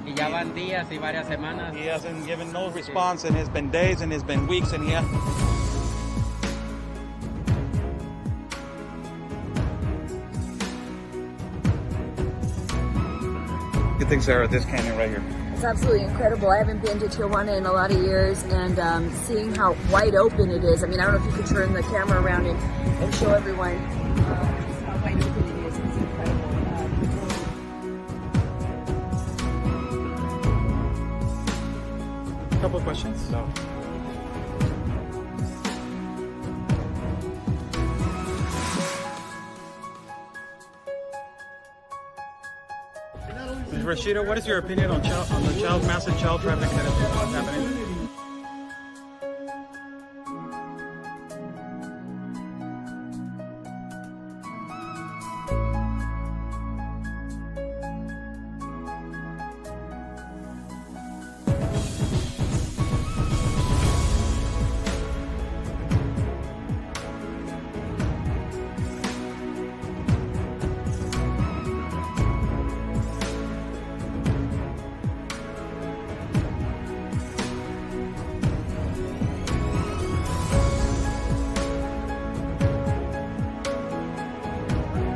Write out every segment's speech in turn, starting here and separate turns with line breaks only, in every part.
Y ya van días y varias semanas.
He hasn't given no response, and it's been days, and it's been weeks, and yeah. What do you think, Sarah, of this canyon right here?
It's absolutely incredible. I haven't been to Tijuana in a lot of years, and seeing how wide open it is. I mean, I don't know if you could turn the camera around and show everyone just how wide open it is. It's incredible.
A couple of questions. No. Rashida, what is your opinion on the massive child trafficking that is happening?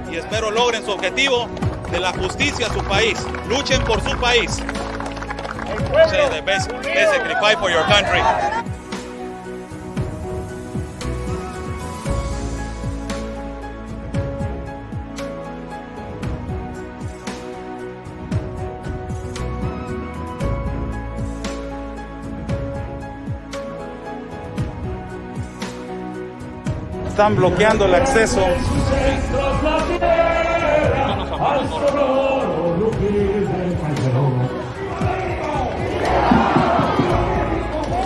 Y espero logren su objetivo de la justicia a su país. Luchen por su país. Say that basically fight for your country. Están bloqueando el acceso.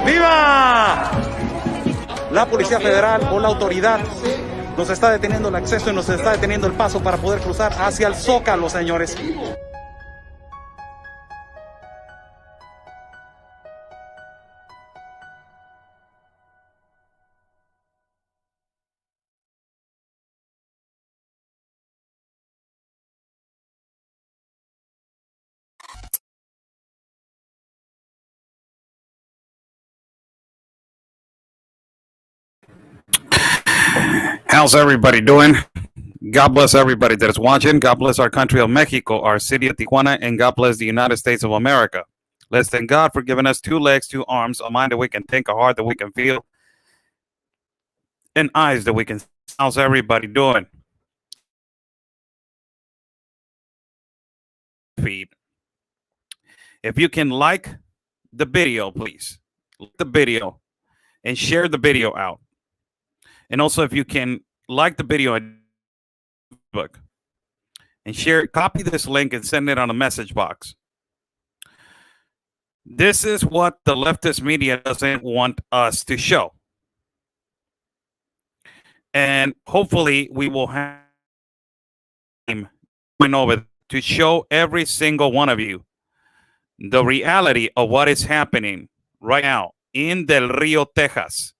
¡Viva! La Policía Federal o la autoridad nos está deteniendo el acceso y nos está deteniendo el paso para poder cruzar hacia el Zócalo, señores.
How's everybody doing? God bless everybody that is watching. God bless our country of Mexico, our city of Tijuana, and God bless the United States of America. Let's thank God for giving us 2 legs, 2 arms, a mind that we can think, a heart that we can feel, and eyes that we can see. How's everybody doing? Feed. If you can like the video, please like the video and share the video out. And also, if you can like the video on Facebook and share it, copy this link and send it on a message box. This is what the leftist media doesn't want us to show. And hopefully we will have time going over to show every single one of you the reality of what is happening right now in Del Rio, Texas.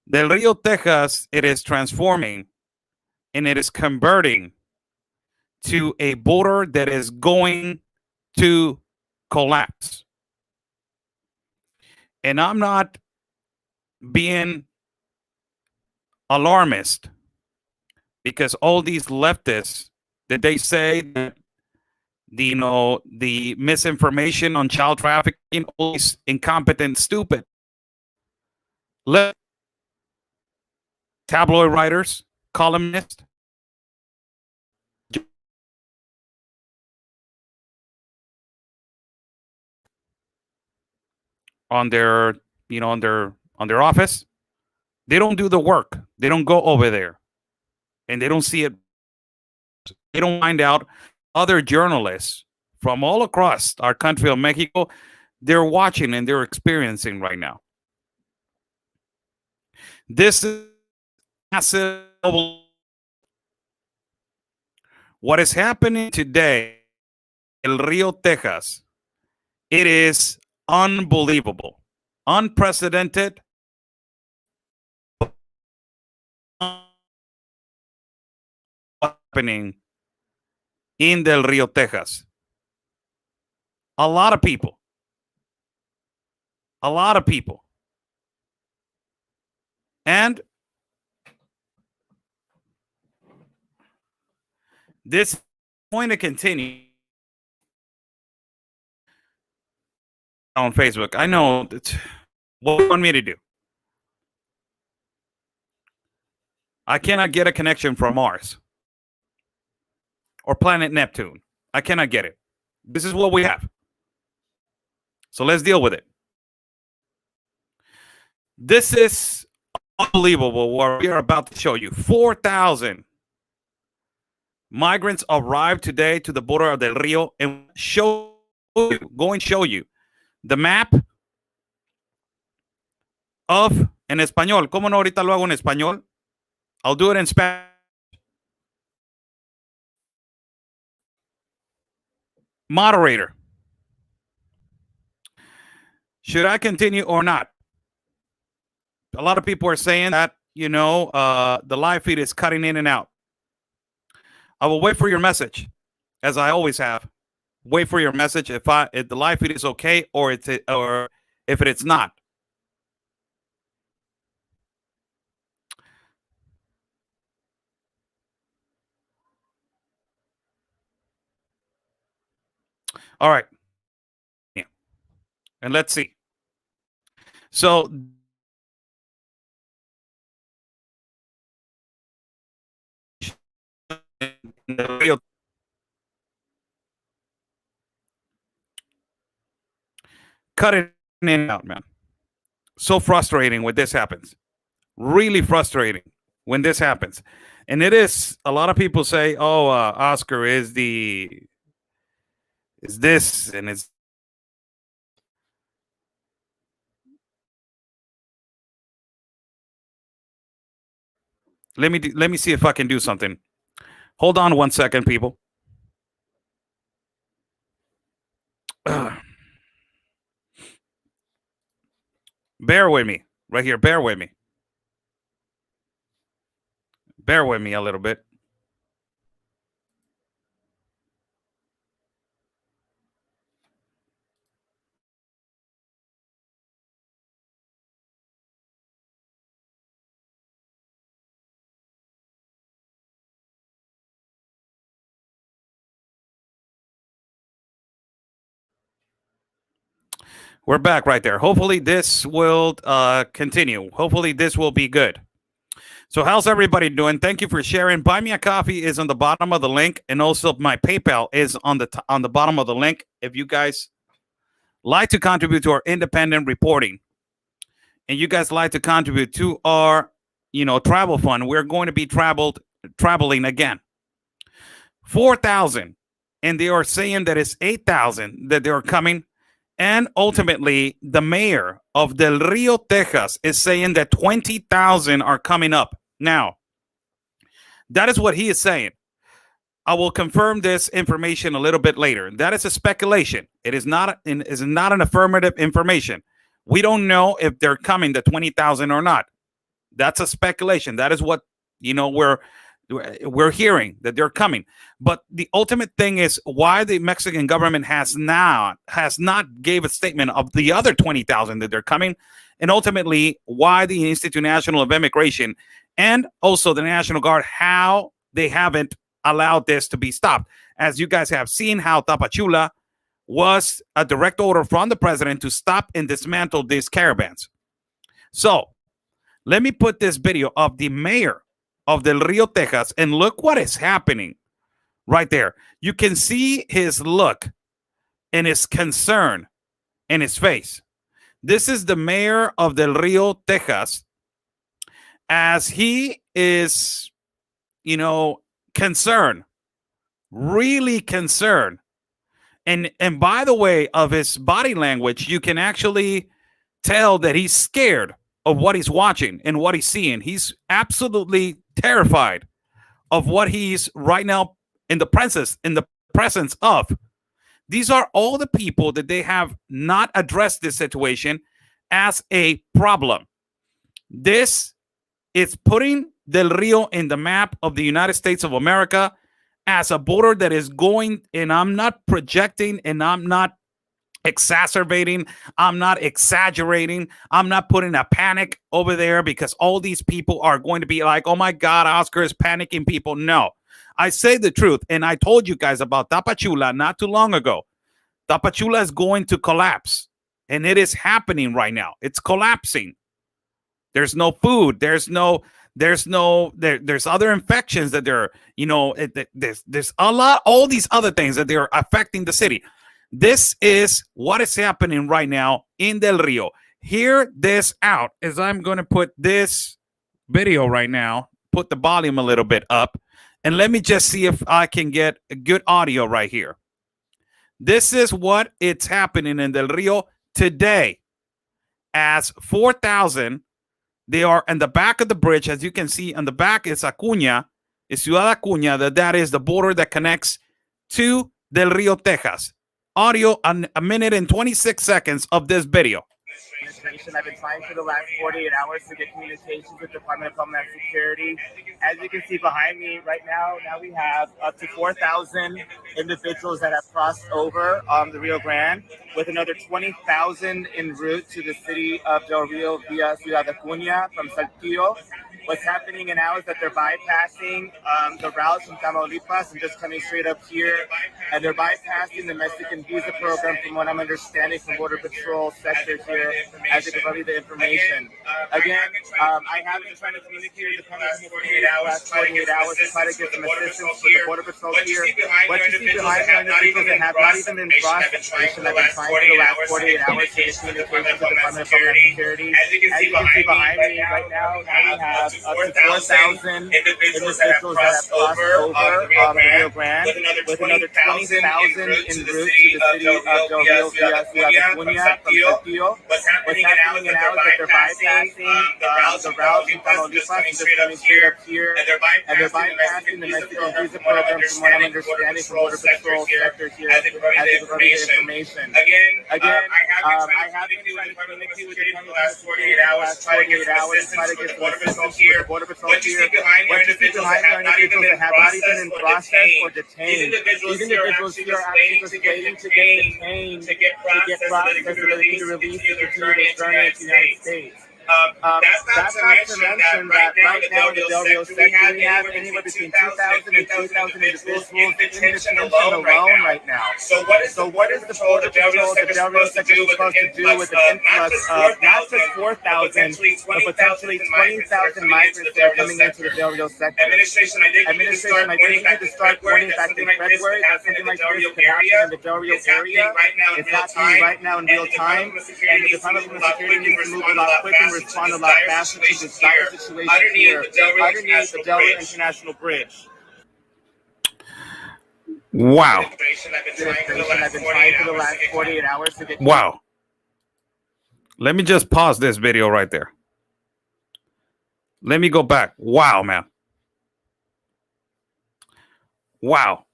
Del Rio, Texas, it is transforming and it is converting to a border that is going to collapse. And I'm not being alarmist because all these leftists that they say that the misinformation on child trafficking, all these incompetent, stupid tabloid writers, columnists, on their office, they don't do the work. They don't go over there, and they don't see it. They don't find out other journalists from all across our country of Mexico. They're watching and they're experiencing right now. This is massive. What is happening today in El Rio, Texas, it is unbelievable, unprecedented, happening in Del Rio, Texas. A lot of people. And this is going to continue on Facebook. I know that's what you want me to do. I cannot get a connection from Mars or planet Neptune. I cannot get it. This is what we have. So let's deal with it. This is unbelievable what we are about to show you. 4,000 migrants arrived today to the border of Del Rio, and show you the map of, en español. ¿Cómo no ahorita lo hago en español? I'll do it in Spanish. Moderator, should I continue or not? A lot of people are saying that, the live feed is cutting in and out. I will wait for your message, as I always have. Wait for your message if the live feed is okay or if it's not. All right. Yeah. And let's see. So cut it in and out, man. So frustrating when this happens. Really frustrating when this happens. And it is, a lot of people say, oh, Oscar is this, and it's let me see if I can do something. Hold on 1 second, people. Bear with me right here. Bear with me a little bit. We're back right there. Hopefully this will continue. Hopefully this will be good. So how's everybody doing? Thank you for sharing. Buy Me a Coffee is on the bottom of the link, and also my PayPal is on the bottom of the link. If you guys like to contribute to our independent reporting, and you guys like to contribute to our, travel fund, we're going to be traveling again. 4,000, and they are saying that it's 8,000 that they are coming. And ultimately, the mayor of Del Rio, Texas, is saying that 20,000 are coming up. Now, that is what he is saying. I will confirm this information a little bit later. That is a speculation. It is not an affirmative information. We don't know if they're coming to 20,000 or not. That's a speculation. That is what we're hearing, that they're coming. But the ultimate thing is why the Mexican government has not gave a statement of the other 20,000 that they're coming, and ultimately why the Institute National of Immigration and also the National Guard, how they haven't allowed this to be stopped. As you guys have seen, how Tapachula was a direct order from the president to stop and dismantle these caravans. So let me put this video of the mayor of Del Rio, Texas, and look what is happening right there. You can see his look and his concern in his face. This is the mayor of Del Rio, Texas, as he is, concerned, really concerned. And by the way of his body language, you can actually tell that he's scared of what he's watching and what he's seeing. He's absolutely terrified of what he's right now in the presence of. These are all the people that they have not addressed this situation as a problem. This is putting Del Rio in the map of the United States of America as a border that is going, and I'm not projecting and I'm not exacerbating, I'm not exaggerating, I'm not putting a panic over there because all these people are going to be like, oh my God, Oscar is panicking people. No, I say the truth. And I told you guys about Tapachula not too long ago. Tapachula is going to collapse, and it is happening right now. It's collapsing. There's no food. There's other infections that they're, there's a lot, all these other things that they're affecting the city. This is what is happening right now in Del Rio. Hear this out as I'm going to put this video right now, put the volume a little bit up, and let me just see if I can get a good audio right here. This is what it's happening in Del Rio today. As 4,000, they are in the back of the bridge. As you can see on the back is Acuña, is Ciudad Acuña. That is the border that connects to Del Rio, Texas. Audio on a minute and 26 seconds of this video.
I've been trying for the last 48 hours to get communications with the Department of Homeland Security. As you can see behind me right now we have up to 4,000 individuals that have crossed over the Rio Grande, with another 20,000 en route to the city of Del Rio via Ciudad Acuña from Saltillo. What's happening now is that they're bypassing the routes from Tamaulipas and just coming straight up here, and they're bypassing the Mexican visa program, from what I'm understanding from Border Patrol sector here, as they provide the information. Again, I have been trying to communicate with the Department of Homeland for the last 48 hours to try to get some assistance for the Border Patrol here. What you see behind me are individuals that have not even been processed. I've been trying for the last 48 hours to get communication with the Department of Homeland Security. As you can see behind me right now we have up to 4,000 individuals that have crossed over the Rio Grande, with another 20,000 en route to the city of Del Rio via Ciudad Acuña from Saltillo. What's happening now is that they're bypassing the routes from Tamaulipas and just coming straight up here, and they're bypassing the Mexican visa program, from what I'm understanding from Border Patrol sector here, as they provide the information. Again, I have been trying to communicate with the last 48 hours to try to get some assistance here. Border Patrol here. What you see behind me are individuals that have not even been processed or detained. These individuals here are actually just waiting to get detained, to get processed, so that they can be released to continue their journey to the United States. That's not to mention that right now in the Del Rio sector, we have anywhere between 2,000 and 3,000 individuals in detention alone right now. So what is the Border Patrol, the Del Rio sector supposed to do with an influx of not just 4,000, but potentially 20,000 migrants that are coming into the Del Rio sector? Administration, I think you need to start warning back in February that something like this could happen in the Del Rio area. It's happening right now in real time, and the Department of Homeland Security needs to move a lot quicker, respond a lot faster to this dire situation here underneath the Del Rio International Bridge.
Wow.
I've been trying for the last 48 hours to get.
Wow. Let me just pause this video right there. Let me go back. Wow, man. Wow.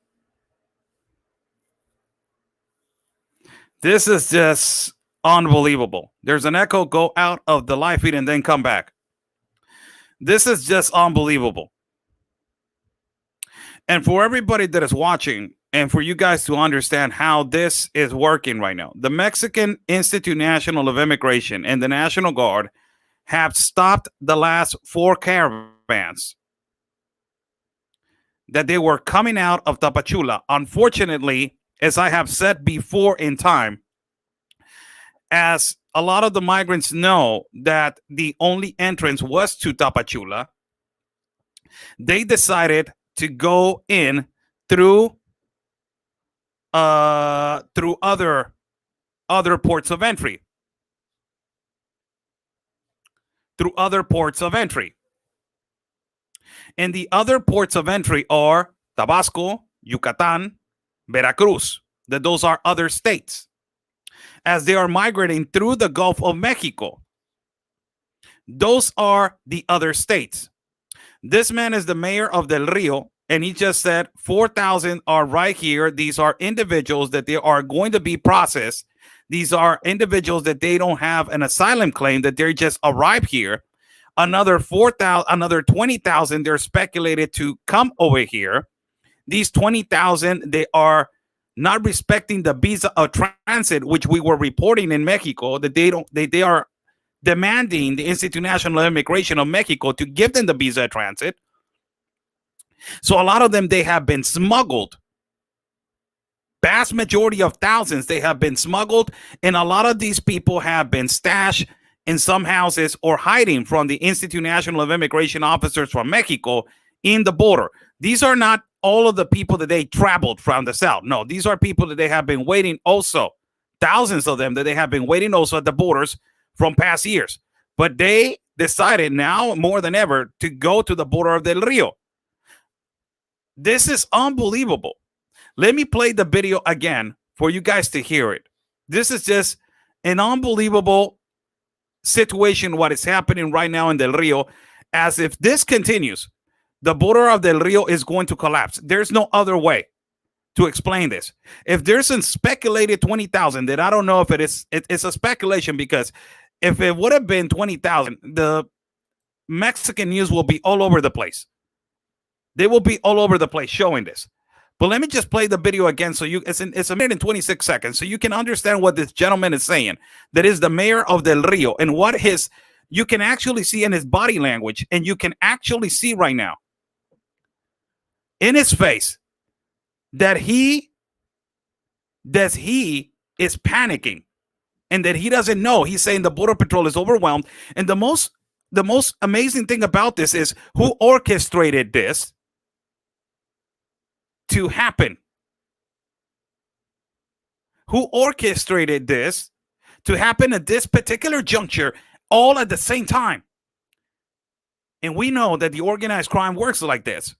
This is just unbelievable. There's an echo. Go out of the live feed and then come back. This is just unbelievable. And for everybody that is watching, and for you guys to understand how this is working right now, the Mexican Institute National of Immigration and the National Guard have stopped the last 4 caravans that they were coming out of Tapachula. Unfortunately, as I have said before in time, as a lot of the migrants know that the only entrance was to Tapachula, they decided to go in through other ports of entry. Through other ports of entry. And the other ports of entry are Tabasco, Yucatan, Veracruz. That those are other states. As they are migrating through the Gulf of Mexico. Those are the other states. This man is the mayor of Del Rio, And he just said 4,000 are right here. These are individuals that they are going to be processed. These are individuals that they don't have an asylum claim, that they just arrived here. Another 4,000, another 20,000, they're speculated to come over here. These 20,000, they are not respecting the visa of transit, which we were reporting in Mexico, that they are demanding the Institute National Immigration of Mexico to give them the visa of transit. So a lot of them, they have been smuggled. Vast majority of thousands, they have been smuggled. And a lot of these people have been stashed in some houses or hiding from the Institute National of Immigration officers from Mexico in the border. These are not all of the people that they traveled from the south. No, these are people that they have been waiting also. Thousands of them that they have been waiting also at the borders from past years. But they decided now more than ever to go to the border of Del Rio. This is unbelievable. Let me play the video again for you guys to hear it. This is just an unbelievable situation, what is happening right now in Del Rio. As if this continues, the border of Del Rio is going to collapse. There's no other way to explain this. If there's a speculated 20,000, that I don't know if it's a speculation, because if it would have been 20,000, the Mexican news will be all over the place. They will be all over the place showing this. But let me just play the video again, so it's a minute and 26 seconds, so you can understand what this gentleman is saying. That is the mayor of Del Rio, and what you can actually see in his body language, and you can actually see right now in his face that he is panicking, and that he doesn't know. He's saying the Border Patrol is overwhelmed, and the most amazing thing about this is who orchestrated this to happen. Who orchestrated this to happen at this particular juncture, all at the same time. And we know that the organized crime works like this.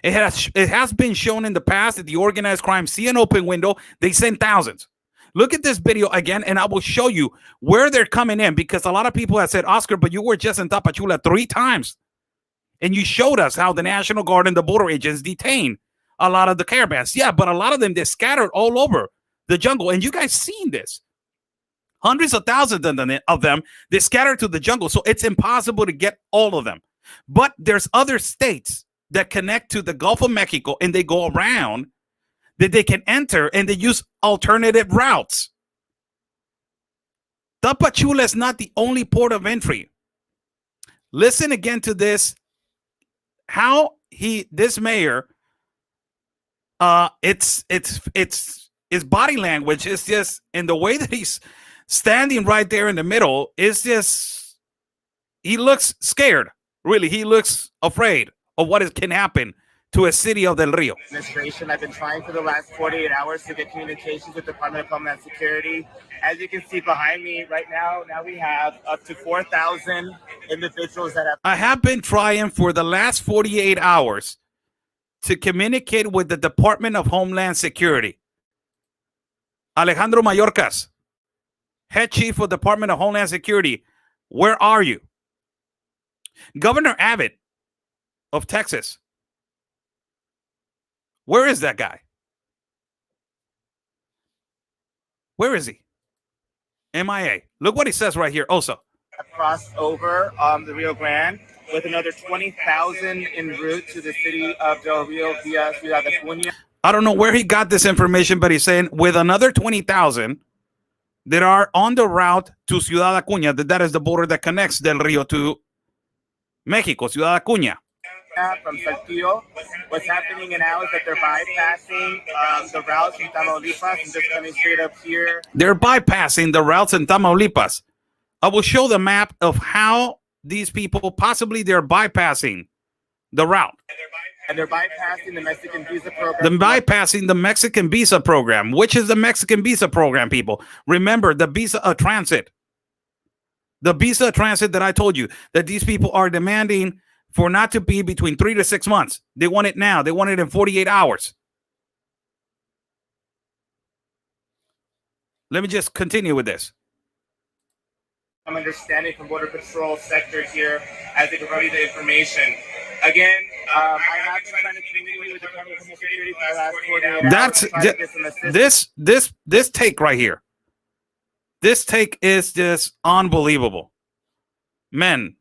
It has been shown in the past that the organized crime see an open window, they send thousands. Look at this video again, and I will show you where they're coming in, because a lot of people have said, Oscar, but you were just in Tapachula 3 times. And you showed us how the National Guard and the border agents detain a lot of the caravans. Yeah, but a lot of them, they're scattered all over the jungle. And you guys seen this. Hundreds of thousands of them, they scattered to the jungle. So it's impossible to get all of them. But there's other states that connect to the Gulf of Mexico, and they go around, that they can enter, and they use alternative routes. Tapachula is not the only port of entry. Listen again to this. How this mayor, it's his body language is just, in the way that he's standing right there in the middle, is just, he looks scared. Really, he looks afraid of what can happen to a city of Del Rio.
Administration, I've been trying for the last 48 hours to get communications with the Department of Homeland Security. As you can see behind me right now we have up to 4,000 individuals that have.
I have been trying for the last 48 hours to communicate with the Department of Homeland Security. Alejandro Mayorkas, head chief of Department of Homeland Security, where are you? Governor Abbott of Texas, where is that guy? Where is he? MIA. Look what he says right here also.
Crossed over the Rio Grande with another 20,000 en route to the city of Del Rio via Ciudad Acuña.
I don't know where he got this information, but he's saying with another 20,000 that are on the route to Ciudad Acuña, that is the border that connects Del Rio to Mexico, Ciudad Acuña.
From Saltillo. What's happening now is that they're bypassing the routes in Tamaulipas and just coming straight up here.
They're bypassing the routes in Tamaulipas. I will show the map of how these people possibly they're bypassing the route.
And they're bypassing the Mexican visa program.
They're bypassing the Mexican visa program. Which is the Mexican visa program, people? Remember, the visa of transit. The visa of transit that I told you that these people are demanding for not to be between 3 to 6 months. They want it now. They want it in 48 hours. Let me just continue with this.
I'm understanding from Border Patrol sector here as they provide the information. Again, I have been trying to communicate with the Department of Homeland Security for the last 48
That's
hours. Trying to get some assistance.
this take right here. This take is just unbelievable. Men,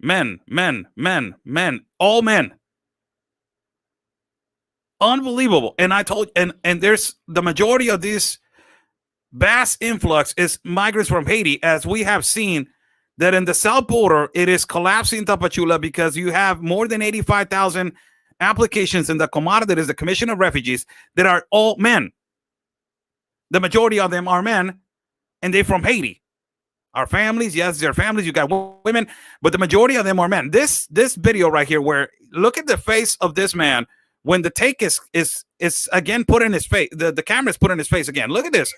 all men. Unbelievable. And I told, and there's the majority of this vast influx is migrants from Haiti, as we have seen that in the south border, it is collapsing Tapachula because you have more than 85,000 applications in the COMPARTE, that is the Commission of Refugees, that are all men. The majority of them are men, and they're from Haiti. Our families, yes, they're families. You got women, but the majority of them are men. This video right here, where look at the face of this man when the take is again put in his face. The camera is put in his face again. Look at this.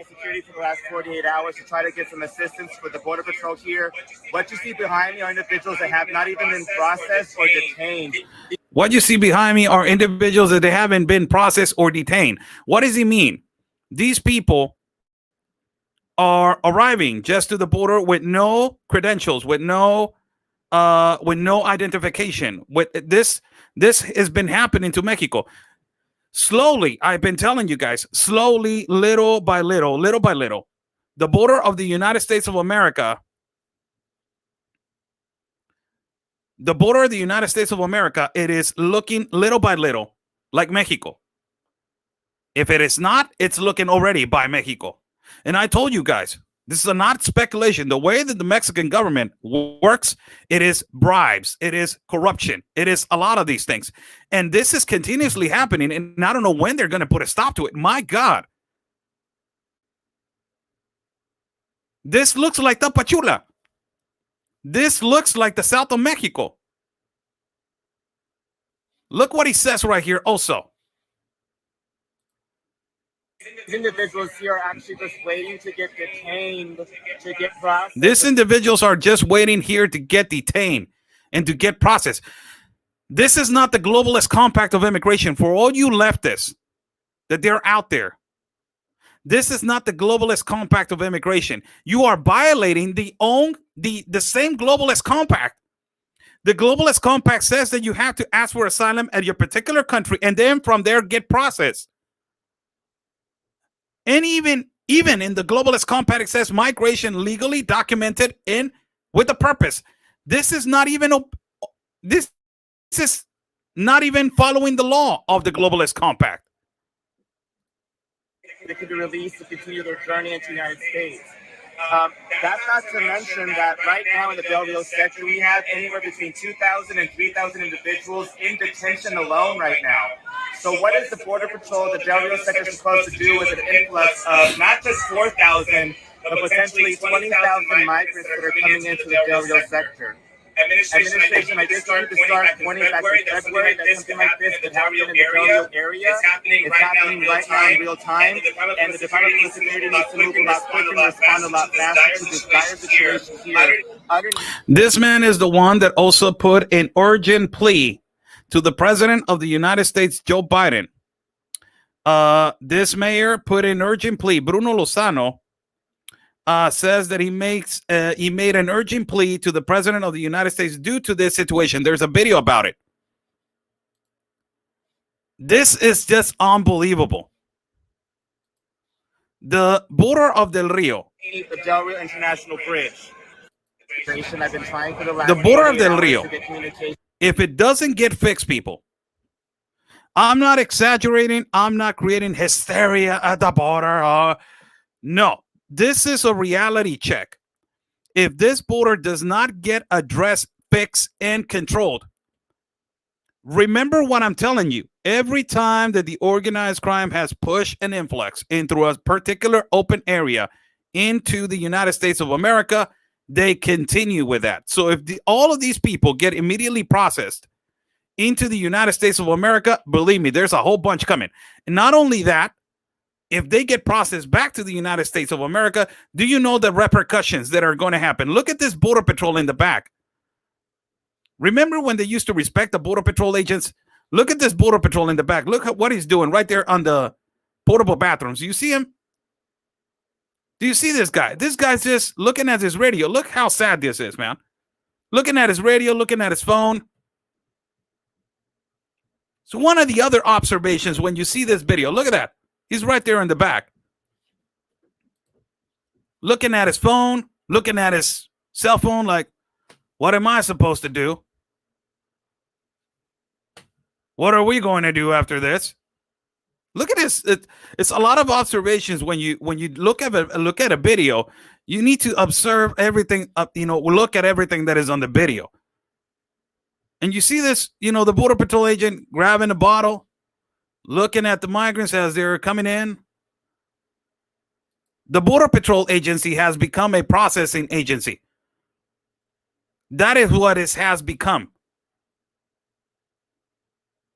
Security for the last 48 hours to try to get some assistance for the Border Patrol here. What you see behind me are individuals that have not even been processed or detained.
What you see behind me are individuals that they haven't been processed or detained. What does he mean? These people are arriving just to the border with no credentials, with no identification. With this has been happening to Mexico. Slowly, I've been telling you guys, slowly, little by little, the border of the United States of America, it is looking little by little like Mexico. If it is not, it's looking already by Mexico. And I told you guys, this is not speculation. The way that the Mexican government works, it is bribes, it is corruption, it is a lot of these things. And this is continuously happening, and I don't know when they're going to put a stop to it. My God. This looks like Tapachula. This looks like the south of Mexico. Look what he says right here also.
Individuals here are actually just waiting to get detained, to get processed.
These individuals are just waiting here to get detained and to get processed. This is not the globalist compact of immigration. For all you leftists that they're out there, this is not the globalist compact of immigration. You are violating the same globalist compact. The globalist compact says that you have to ask for asylum at your particular country and then from there get processed. And even in the globalist compact, it says migration legally documented in with a purpose. This is not even following the law of the globalist compact.
They can be released to continue their journey into the United States. That's not to mention that right now in the Del Rio sector, we have anywhere between 2,000 and 3,000 individuals in detention alone right now. So what is the Border Patrol, the Del Rio sector, supposed to do with an influx of not just 4,000, but potentially 20,000 migrants that are coming into the Del Rio sector? Administration, I just started to start warning back in February that something like this could happen in the Del Rio area. It's happening right now in real time, and the Department of Security needs to move a lot quicker and respond a lot faster to this dire situation here.
This man is the one that also put an urgent plea to the President of the United States, Joe Biden. This mayor put an urgent plea. Bruno Lozano says that he made an urgent plea to the President of the United States due to this situation. There's a video about it. This is just unbelievable. The border of Del Rio.
The Del Rio International Bridge. I've been trying for the last
The border of Del Rio.
to get communication.
If it doesn't get fixed, people, I'm not exaggerating. I'm not creating hysteria at the border. No, this is a reality check. If this border does not get addressed, fixed, and controlled, remember what I'm telling you. Every time that the organized crime has pushed an influx into a particular open area into the United States of America, they continue with that. So if all of these people get immediately processed into the United States of America, believe me, there's a whole bunch coming. And not only that, if they get processed back to the United States of America, do you know the repercussions that are going to happen? Look at this Border Patrol in the back. Remember when they used to respect the Border Patrol agents? Look at this Border Patrol in the back. Look at what he's doing right there on the portable bathrooms. You see him? Do you see this guy? This guy's just looking at his radio. Look how sad this is, man. Looking at his radio, looking at his phone. So one of the other observations when you see this video, look at that. He's right there in the back. Looking at his phone, looking at his cell phone like, what am I supposed to do? What are we going to do after this? Look at this. It's a lot of observations when you look at a video. You need to observe everything. Look at everything that is on the video. And you see this, the Border Patrol agent grabbing a bottle, looking at the migrants as they're coming in. The Border Patrol agency has become a processing agency. That is what it has become.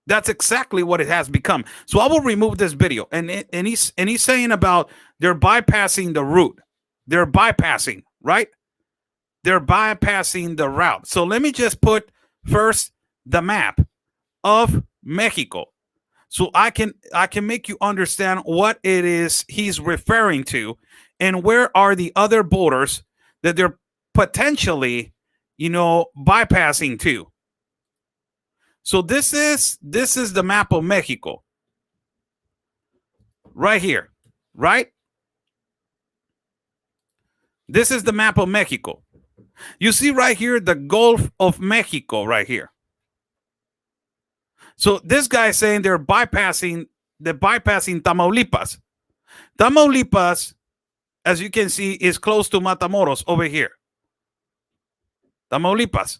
That's exactly what it has become. So I will remove this video. And he's saying about they're bypassing the route. They're bypassing, right? They're bypassing the route. So let me just put first the map of Mexico, so I can make you understand what it is he's referring to, and where are the other borders that they're potentially, bypassing to. So this is the map of Mexico right here, right? This is the map of Mexico. You see right here the Gulf of Mexico right here. So this guy is saying they're bypassing Tamaulipas. Tamaulipas, as you can see, is close to Matamoros over here. Tamaulipas.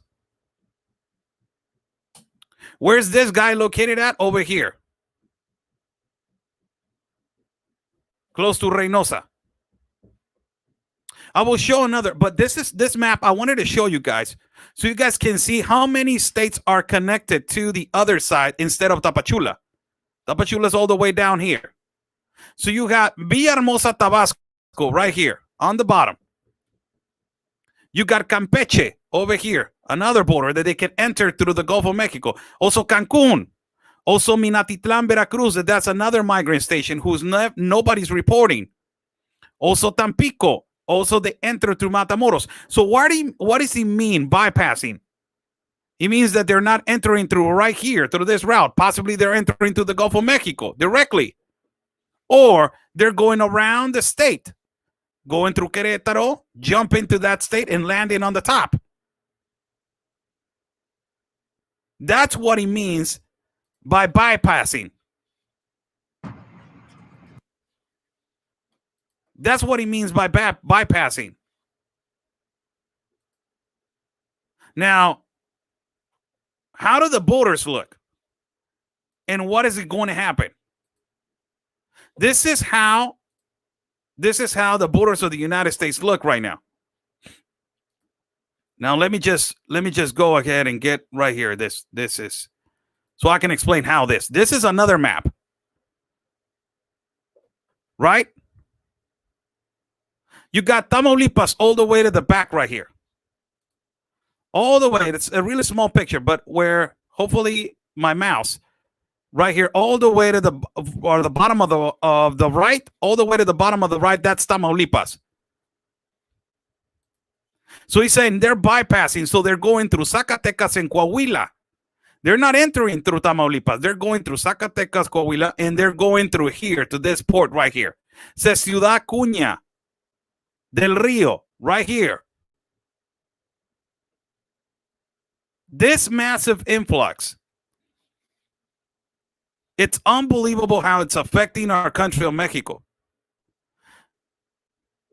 Where's this guy located at? Over here. Close to Reynosa. I will show another, but this map I wanted to show you guys so you guys can see how many states are connected to the other side instead of Tapachula. Tapachula is all the way down here. So you got Villahermosa, Tabasco right here on the bottom. You got Campeche over here, another border that they can enter through the Gulf of Mexico. Also Cancun. Also Minatitlan, Veracruz. That's another migrant station who's nobody's reporting. Also Tampico. Also, they enter through Matamoros. So what does he mean bypassing? He means that they're not entering through right here, through this route. Possibly they're entering to the Gulf of Mexico directly. Or they're going around the state, going through Querétaro, jump into that state, and landing on the top. That's what he means by bypassing. That's what he means by bypassing. Now, how do the borders look? And what is it going to happen? This is how the borders of the United States look right now. Now let me just go ahead and get right here. This is so I can explain how this is another map. Right? You got Tamaulipas all the way to the back right here. All the way. It's a really small picture, but where hopefully my mouse right here, all the way to the bottom of the right, all the way to the bottom of the right, that's Tamaulipas. So he's saying they're bypassing, so they're going through Zacatecas and Coahuila. They're not entering through Tamaulipas. They're going through Zacatecas, Coahuila, and they're going through here to this port right here. It says Ciudad Cuña del Rio, right here. This massive influx, it's unbelievable how it's affecting our country of Mexico.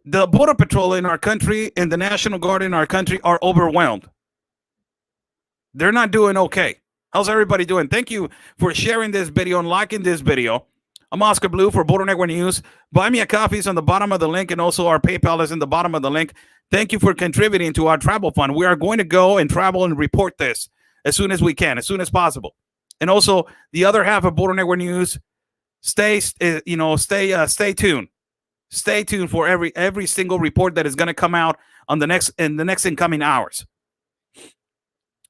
The Border Patrol in our country and the National Guard in our country are overwhelmed. They're not doing okay. How's everybody doing? Thank you for sharing this video and liking this video. I'm Oscar Blue for Border Network News. Buy me a coffee is on the bottom of the link, and also our PayPal is in the bottom of the link. Thank you for contributing to our travel fund. We are going to go and travel and report this as soon as we can, as soon as possible. And also the other half of Border Network News, stay tuned. Stay tuned for every single report that is going to come out on the next incoming hours.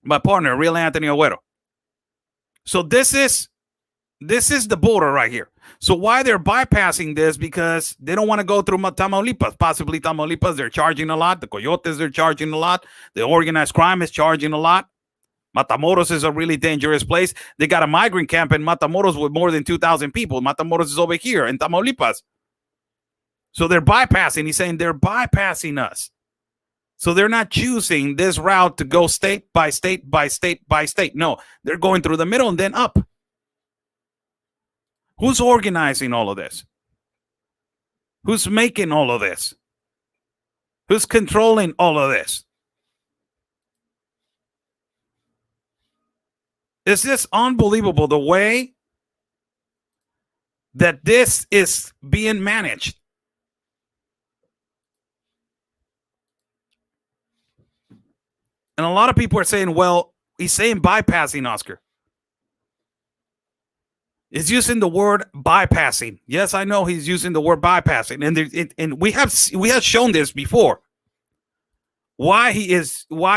My partner, Real Anthony Agüero. So this is the border right here. So why they're bypassing this? Because they don't want to go through Tamaulipas. Possibly Tamaulipas, they're charging a lot. The coyotes, they're charging a lot. The organized crime is charging a lot. Matamoros is a really dangerous place. They got a migrant camp in Matamoros with more than 2,000 people. Matamoros is over here in Tamaulipas. So they're bypassing. He's saying they're bypassing us. So they're not choosing this route to go state by state by state by state. No, they're going through the middle and then up. Who's organizing all of this? Who's making all of this? Who's controlling all of this? It's just unbelievable the way that this is being managed. And a lot of people are saying, well, he's saying bypassing, Oscar. He's using the word bypassing. Yes, I know he's using the word bypassing. And we have shown this before. Why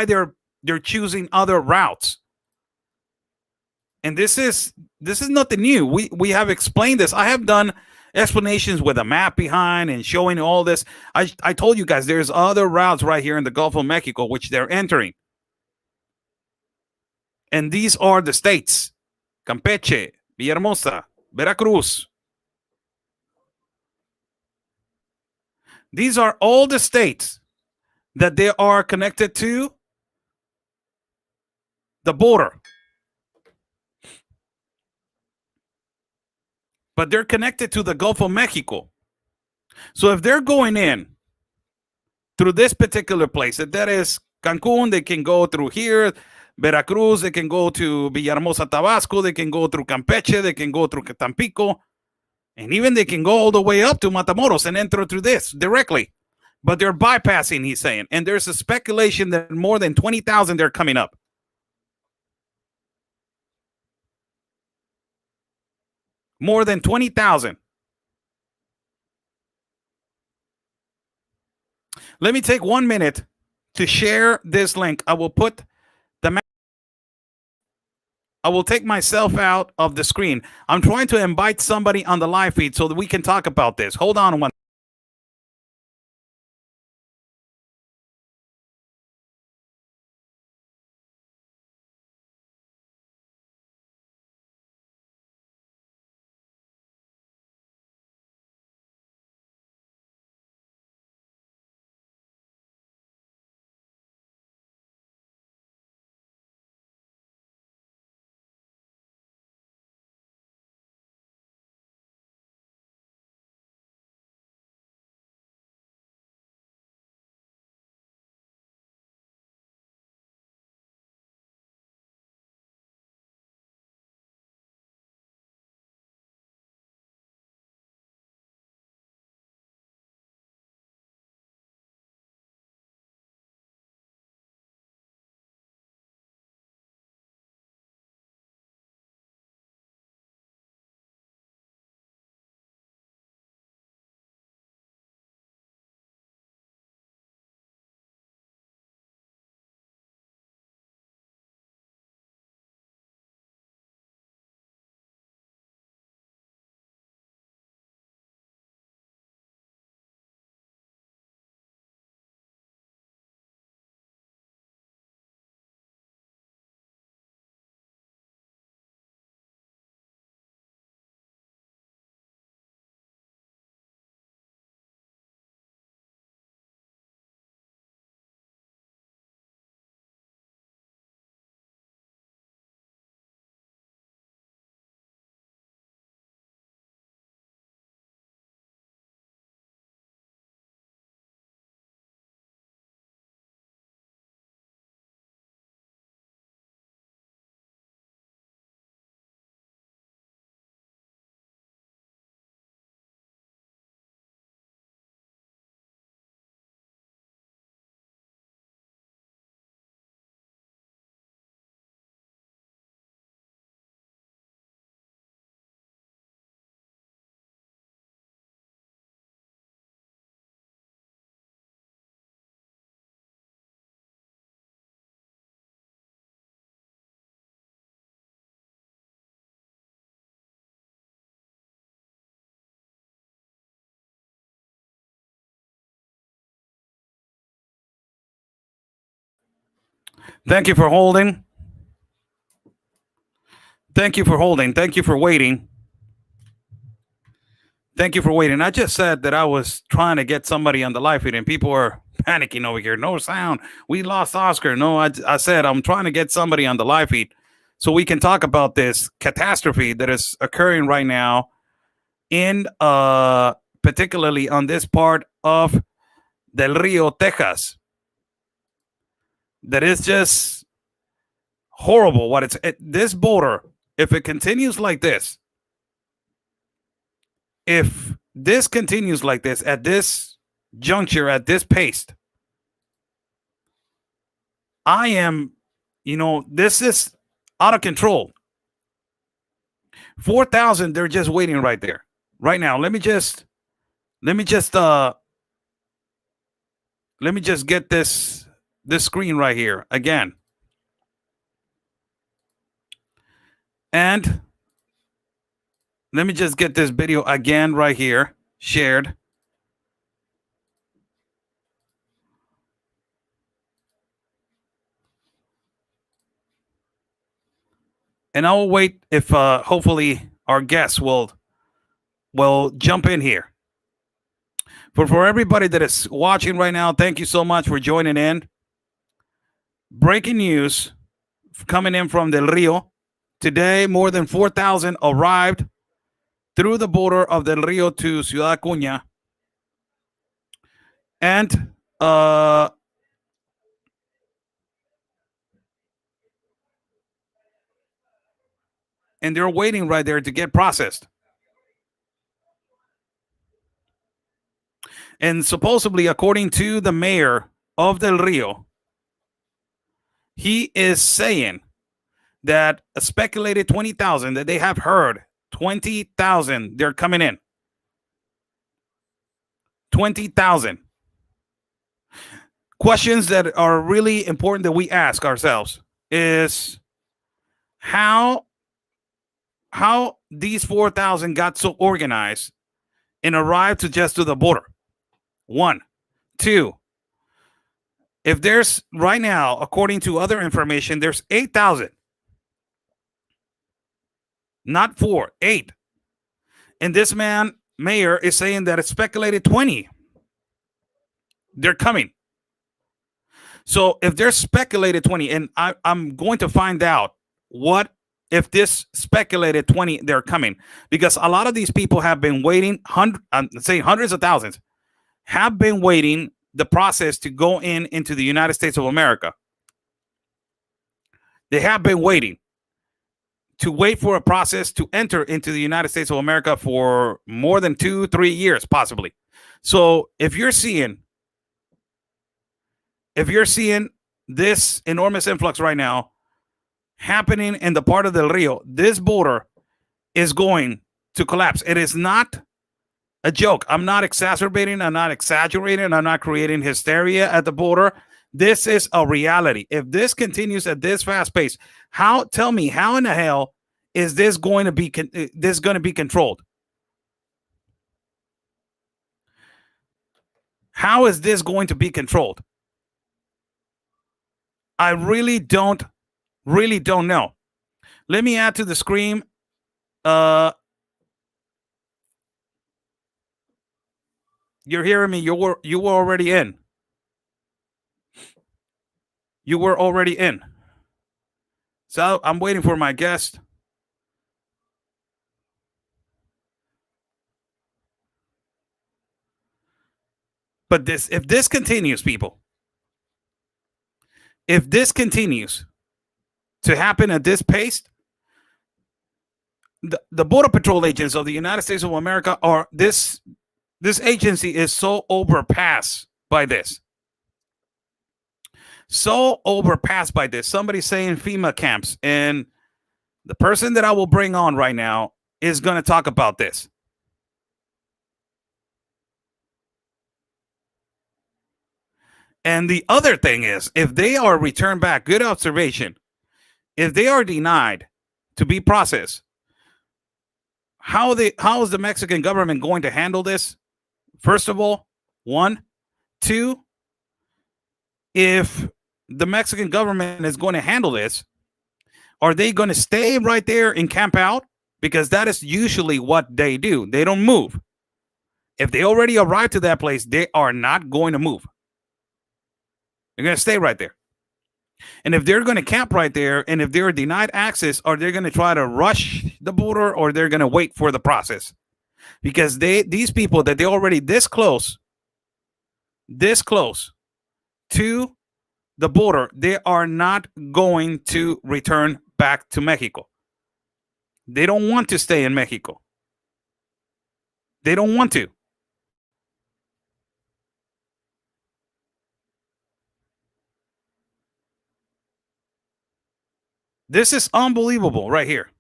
they're choosing other routes. And this is nothing new. We have explained this. I have done explanations with a map behind and showing all this. I told you guys there's other routes right here in the Gulf of Mexico which they're entering. And these are the states: Campeche, Villahermosa, Veracruz. These are all the states that they are connected to the border. But they're connected to the Gulf of Mexico. So if they're going in through this particular place, that is Cancun, they can go through here. Veracruz, they can go to Villahermosa, Tabasco, they can go through Campeche, they can go through Tampico, and even they can go all the way up to Matamoros and enter through this directly. But they're bypassing, he's saying. And there's a speculation that more than 20,000 they're coming up. More than 20,000. Let me take 1 minute to share this link. I will put the map. I will take myself out of the screen. I'm trying to invite somebody on the live feed so that we can talk about this. Hold on one. Thank you for holding. Thank you for holding. Thank you for waiting. Thank you for waiting. I just said that I was trying to get somebody on the live feed and people are panicking over here. No sound. We lost Oscar. No, I said I'm trying to get somebody on the live feed so we can talk about this catastrophe that is occurring right now in particularly on this part of Del Rio, Texas. That is just horrible. This border, if it continues like this, if this continues like this at this juncture, at this pace, I am, this is out of control. 4,000, they're just waiting right there. Right now, let me just get this screen right here again. And let me just get this video again right here shared. And I will wait if hopefully our guests will jump in here. But for everybody that is watching right now, thank you so much for joining in. Breaking news coming in from Del Rio. Today, more than 4,000 arrived through the border of Del Rio to Ciudad Acuña. And they're waiting right there to get processed. And supposedly, according to the mayor of Del Rio, he is saying that a speculated 20,000 that they have heard, 20,000, they're coming in. 20,000. Questions that are really important that we ask ourselves is how these 4,000 got so organized and arrived to the border. 1, 2. If there's right now, according to other information, there's 8,000. Not 4, 8. And this mayor is saying that it's speculated 20. They're coming. So if there's speculated 20, and I'm going to find out what if this speculated 20, they're coming. Because a lot of these people have been waiting, hundreds of thousands, have been waiting the process to go into the United States of America. They have been waiting for a process to enter into the United States of America for more than 2-3 years, possibly. So if you're seeing this enormous influx right now happening in the part of Del Rio, this border is going to collapse. It is not a joke. I'm not exacerbating. I'm not exaggerating. I'm not creating hysteria at the border. This is a reality. If this continues at this fast pace, tell me how in the hell is this going to be controlled? How is this going to be controlled? I really don't know. Let me add to the screen. You're hearing me. You were already in. You were already in. So I'm waiting for my guest. But if this continues, people, if this continues to happen at this pace, the Border Patrol agents of the United States of America this agency is so overpassed by this. So overpassed by this. Somebody's saying FEMA camps, and the person that I will bring on right now is going to talk about this. And the other thing is, if they are returned back, good observation, if they are denied to be processed, how is the Mexican government going to handle this? First of all, 1, 2, if the Mexican government is going to handle this, Are they going to stay right there and camp out? Because that is usually what they do. They don't move. If they already arrived to that place, they are not going to move. They're going to stay right there. And if they're going to camp right there, and if they're denied access, are they going to try to rush the border, or they're going to wait for the process? Because these people that they're already this close to the border, they are not going to return back to Mexico. They don't want to stay in Mexico. They don't want to. This is unbelievable right here.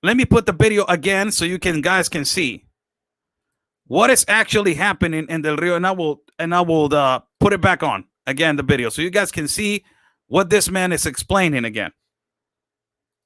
Let me put the video again so you guys can see what is actually happening in Del Rio, and I will put it back on again, the video, so you guys can see what this man is explaining again.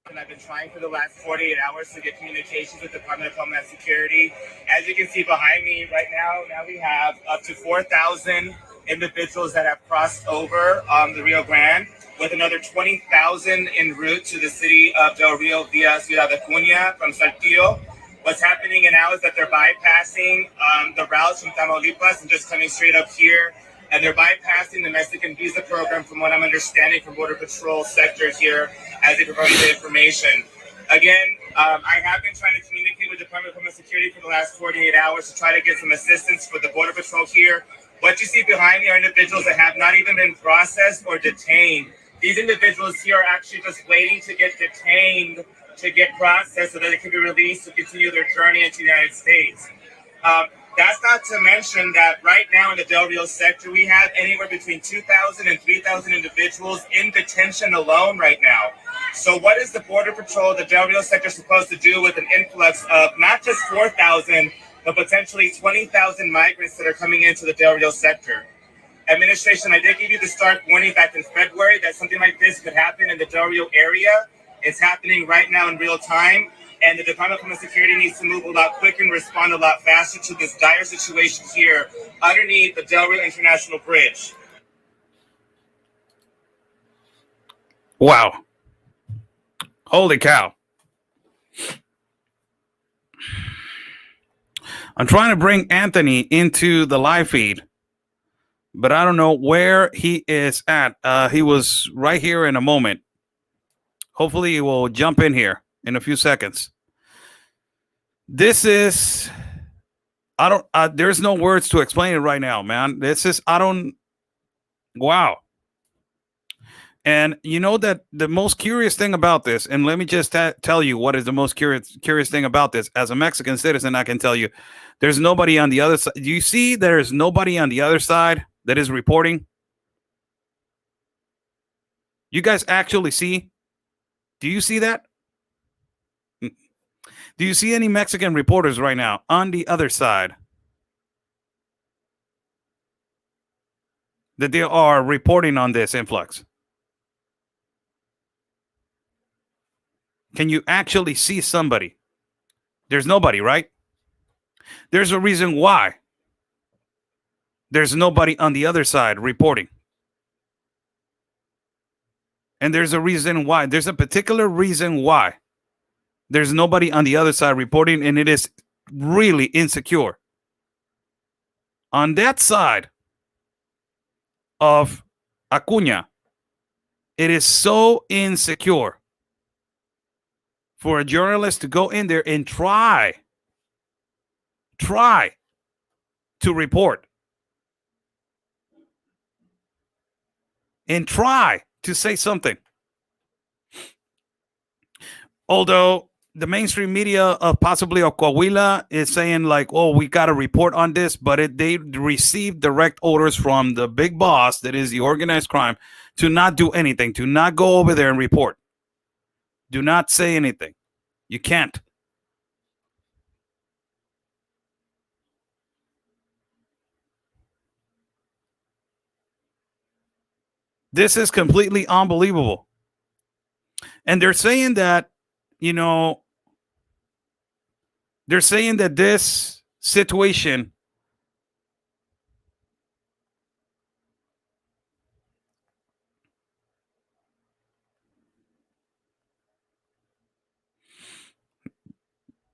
And I've been trying for the last 48 hours to get communications with the Department of Homeland Security. As you can see behind me right now we have up to 4,000 individuals that have crossed over the Rio Grande, with another 20,000 en route to the city of Del Rio via Ciudad Acuña from Saltillo. What's happening now is that they're bypassing the routes from Tamaulipas and just coming straight up here. And they're bypassing the Mexican visa program, from what I'm understanding from Border Patrol sectors here, as they provide the information. Again, I have been trying to communicate with the Department of Homeland Security for the last 48 hours to try to get some assistance for the Border Patrol here. What you see behind me are individuals that have not even been processed or detained. These individuals here are actually just waiting to get detained, to get processed so that they can be released to continue their journey into the United States. That's not to mention that right now in the Del Rio sector, we have anywhere between 2,000 and 3,000 individuals in detention alone right now. So what is the Border Patrol, the Del Rio sector, supposed to do with an influx of not just 4,000, but potentially 20,000 migrants that are coming into the Del Rio sector? Administration, I did give you the stark warning back in February that something like this could happen in the Del Rio area. It's happening right now in real time. And the Department of Homeland Security needs to move a lot quicker and respond a lot faster to this dire situation here underneath the Del Rio International Bridge.
Wow. Holy cow. I'm trying to bring Anthony into the live feed, but I don't know where he is at. He was right here in a moment. Hopefully he will jump in here in a few seconds. This is, there's no words to explain it right now, man. This is, wow. And you know that the most curious thing about this, and let me just tell you what is the most curious thing about this. As a Mexican citizen, I can tell you, there's nobody on the other side. Do you see there's nobody on the other side that is reporting? You guys actually see? Do you see that? Do you see any Mexican reporters right now on the other side that they are reporting on this influx? Can you actually see somebody? There's nobody, right? There's a reason why there's nobody on the other side reporting. And there's a reason why. There's a particular reason why there's nobody on the other side reporting, and it is really insecure. On that side of Acuña, it is so insecure for a journalist to go in there and try to report and try to say something. Although the mainstream media of possibly of Coahuila is saying like, oh, we got to report on this, but they received direct orders from the big boss, that is the organized crime, to not do anything, to not go over there and report. Do not say anything. You can't. This is completely unbelievable. And they're saying that, you know, they're saying that this situation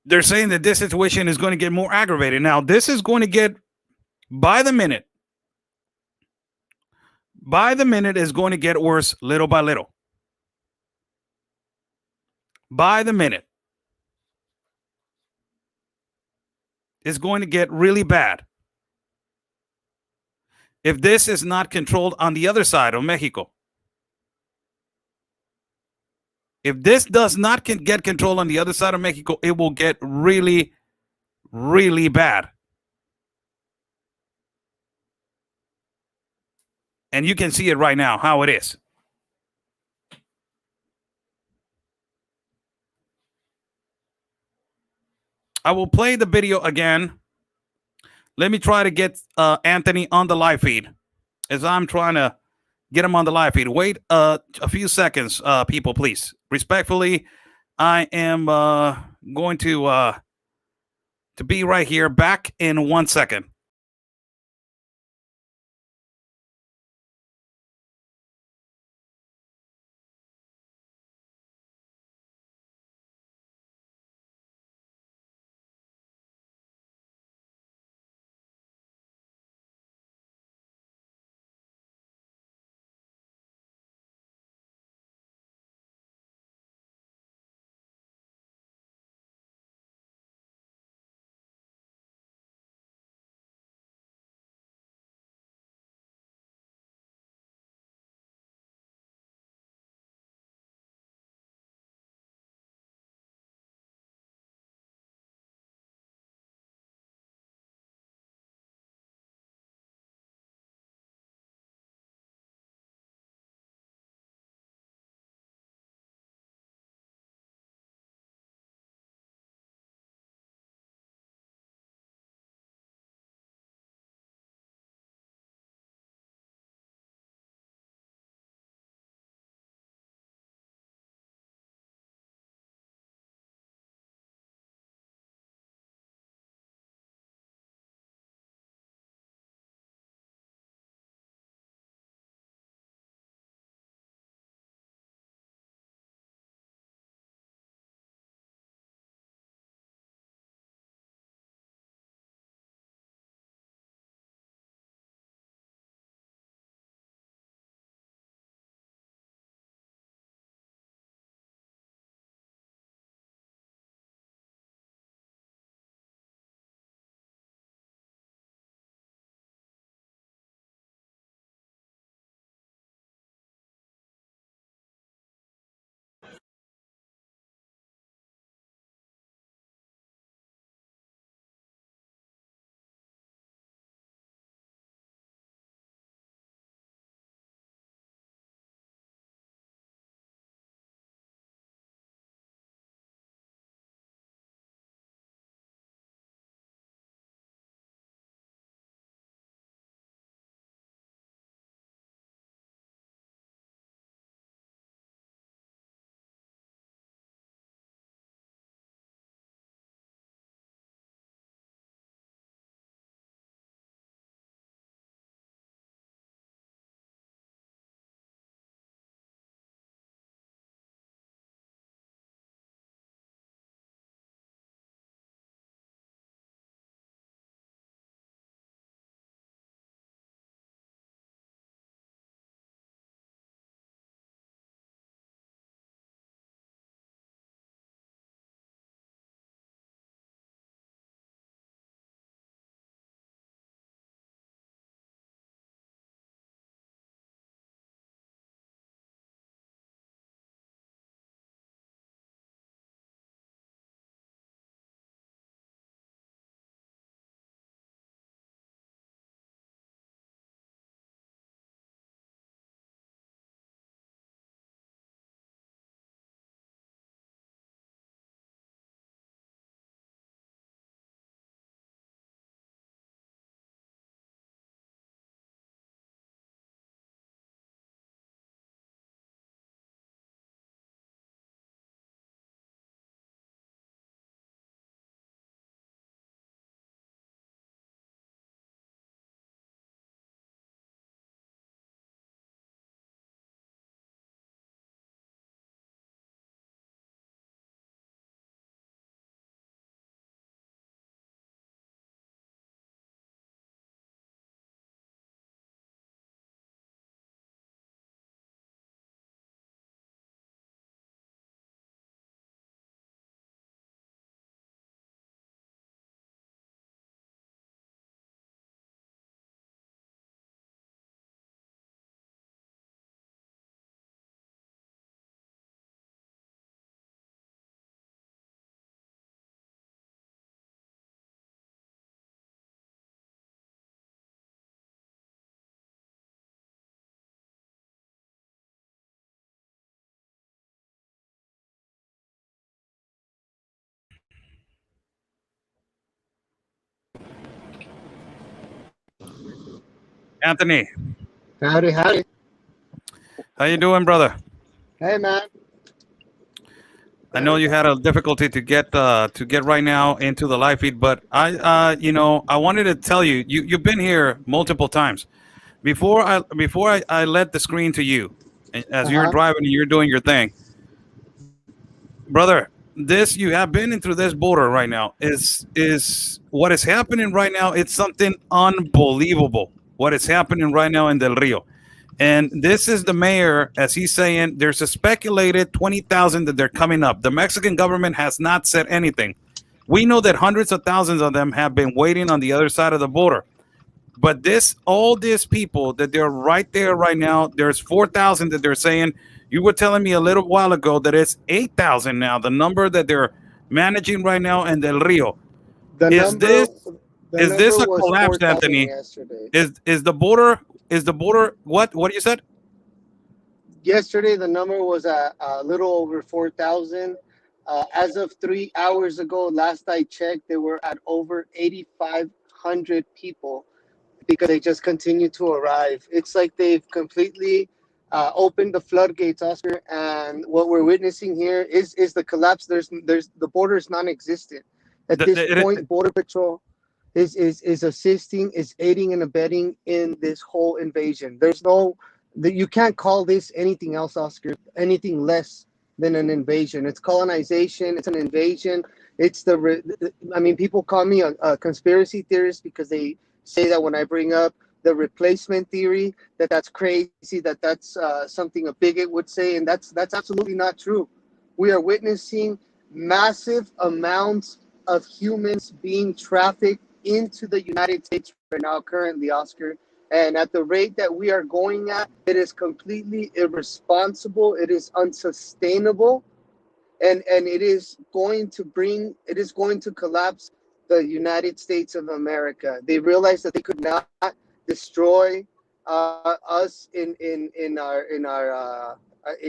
they're saying that this situation is going to get more aggravated. Now, this is going to get by the minute. By the minute is going to get worse little by little. By the minute. It's going to get really bad. If this is not controlled on the other side of Mexico. If this does not get control on the other side of Mexico, it will get really, really bad. And you can see it right now, how it is. I will play the video again. Let me try to get Anthony on the live feed as I'm trying to get him on the live feed. Wait a few seconds, people, please. Respectfully, I am going to be right here. Back in 1 second. Anthony,
Howdy, howdy.
how you doing, brother?
Hey, man.
I know you had a difficulty to get right now into the live feed, but I wanted to tell you, you've been here multiple times. Before I let the screen to you, as you're
Uh-huh.
driving and you're doing your thing, brother. This you have been into this border right now is what is happening right now. It's something unbelievable. What is happening right now in Del Rio. And this is the mayor, as he's saying, there's a speculated 20,000 that they're coming up. The Mexican government has not said anything. We know that hundreds of thousands of them have been waiting on the other side of the border. But all these people that they're right there right now, there's 4,000 that they're saying. You were telling me a little while ago that it's 8,000 now, the number that they're managing right now in Del Rio.
The
Is
number,
this
the
is this
number
a
was
collapse,
4,000
Anthony?
yesterday.
Is the border what you said?
Yesterday, the number was a little over 4,000. As of 3 hours ago, last I checked, they were at over 8,500 people because they just continue to arrive. It's like they've completely opened the floodgates, Oscar. And what we're witnessing here is the collapse. There's the border is non-existent at this point. Border Patrol is assisting, is aiding and abetting in this whole invasion. There's no, you can't call this anything else, Oscar, anything less than an invasion. It's colonization. It's an invasion. It's I mean, people call me a conspiracy theorist because they say that when I bring up the replacement theory, that's crazy, that's something a bigot would say, and that's absolutely not true. We are witnessing massive amounts of humans being trafficked into the United States right now, currently, Oscar. And at the rate that we are going at, it is completely irresponsible. It is unsustainable, and it is going to collapse the United States of America. They realized that they could not destroy us in our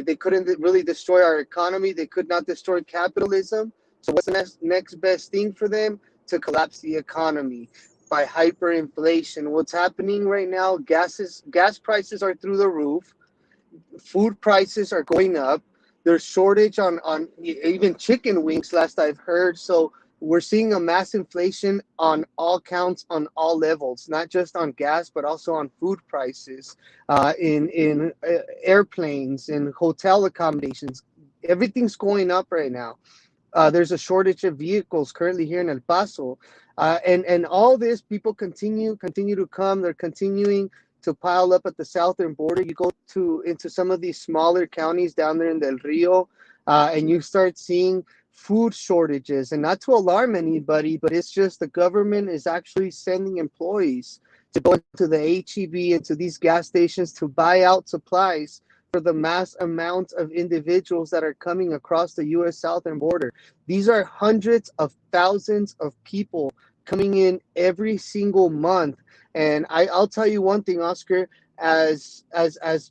they couldn't really destroy our economy. They could not destroy capitalism. So what's the next best thing for them? To collapse the economy by hyperinflation. What's happening right now? Gas prices are through the roof. Food prices are going up. There's shortage on even chicken wings, last I've heard. So we're seeing a mass inflation on all counts, on all levels, not just on gas, but also on food prices, in airplanes, in hotel accommodations. Everything's going up right now. There's a shortage of vehicles currently here in El Paso, and all this, people continue to come. They're continuing to pile up at the southern border. You go into some of these smaller counties down there in Del Rio, and you start seeing food shortages. And not to alarm anybody, but it's just the government is actually sending employees to go into the HEB, into these gas stations, to buy out supplies for the mass amounts of individuals that are coming across the U.S. southern border. These are hundreds of thousands of people coming in every single month. And I'll tell you one thing, Oscar, as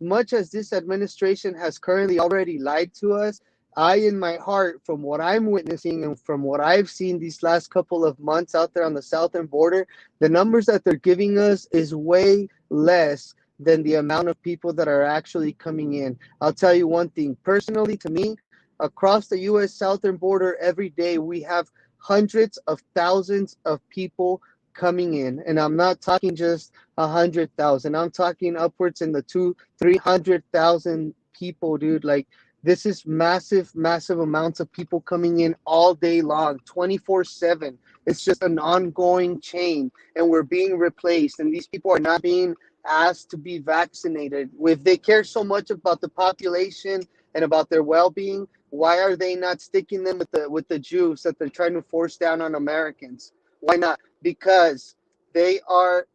much as this administration has currently already lied to us, I, in my heart, from what I'm witnessing and from what I've seen these last couple of months out there on the southern border, the numbers that they're giving us is way less than the amount of people that are actually coming in. I'll tell you one thing, personally, to me, across the U.S. southern border every day, we have hundreds of thousands of people coming in. And I'm not talking just 100,000. I'm talking upwards in the 200,000-300,000 people, dude. Like, this is massive amounts of people coming in all day long, 24/7. It's just an ongoing chain, and we're being replaced. And these people are not being asked to be vaccinated. If they care so much about the population and about their well-being, why are they not sticking them with the Jews that they're trying to force down on Americans? Why not? Because they are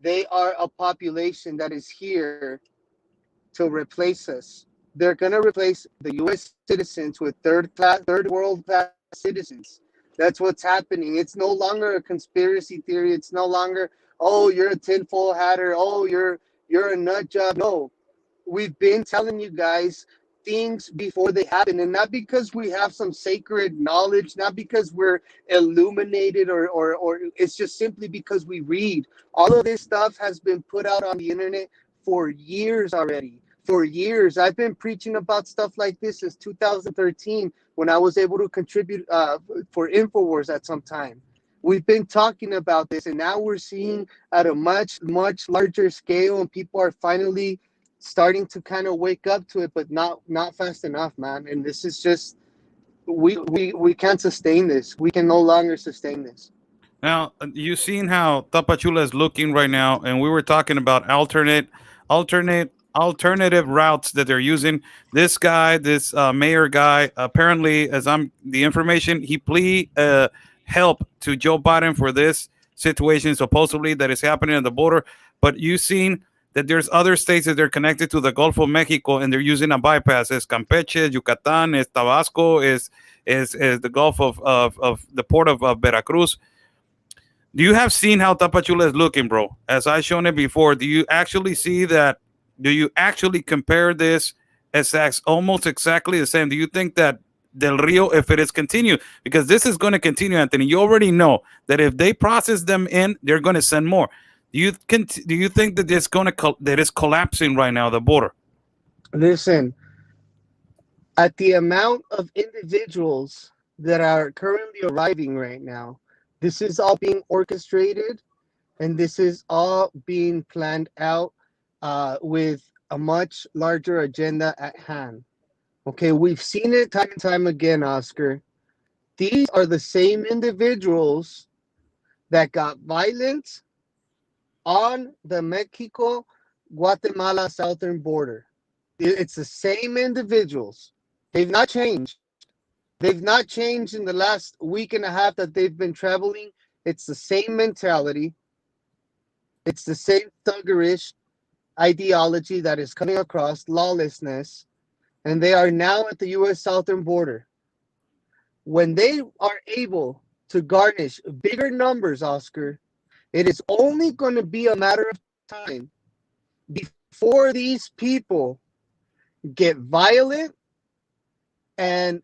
a population that is here to replace us. They're going to replace the U.S. citizens with third world class citizens. That's what's happening. It's no longer a conspiracy theory. It's no longer, oh, you're a tinfoil hatter. Oh, you're a nut job. No, we've been telling you guys things before they happen, and not because we have some sacred knowledge, not because we're illuminated, or it's just simply because we read. All of this stuff has been put out on the internet for years already. For years, I've been preaching about stuff like this since 2013, when I was able to contribute for InfoWars at some time. We've been talking about this, and now we're seeing at a much larger scale, and people are finally starting to kind of wake up to it, but not fast enough, man. And this is just, we can't sustain this. We can no longer sustain this.
Now, you've seen how Tapachula is looking right now, and we were talking about alternative routes that they're using. This guy, this mayor guy, apparently, as I'm the information, he plead help to Joe Biden for this situation supposedly that is happening at the border. But you've seen that there's other states that they're connected to the Gulf of Mexico, and they're using a bypass. It's Campeche, Yucatan, it's Tabasco, is the Gulf of the port of Veracruz. Do you have seen how Tapachula is looking, bro? As I shown it before, do you actually see that? Do you actually compare this as almost exactly the same? Do you think that Del Rio, if it is continued, because this is going to continue, Anthony, you already know that if they process them in, they're going to send more. Do you think that it's going to that is collapsing right now, the border?
Listen, at the amount of individuals that are currently arriving right now, this is all being orchestrated, and this is all being planned out with a much larger agenda at hand. Okay, we've seen it time and time again, Oscar. These are the same individuals that got violent on the Mexico-Guatemala southern border. It's the same individuals. They've not changed. They've not changed in the last week and a half that they've been traveling. It's the same mentality. It's the same thuggerish ideology that is coming across, lawlessness, and they are now at the U.S. southern border. When they are able to garnish bigger numbers, Oscar, it is only going to be a matter of time before these people get violent and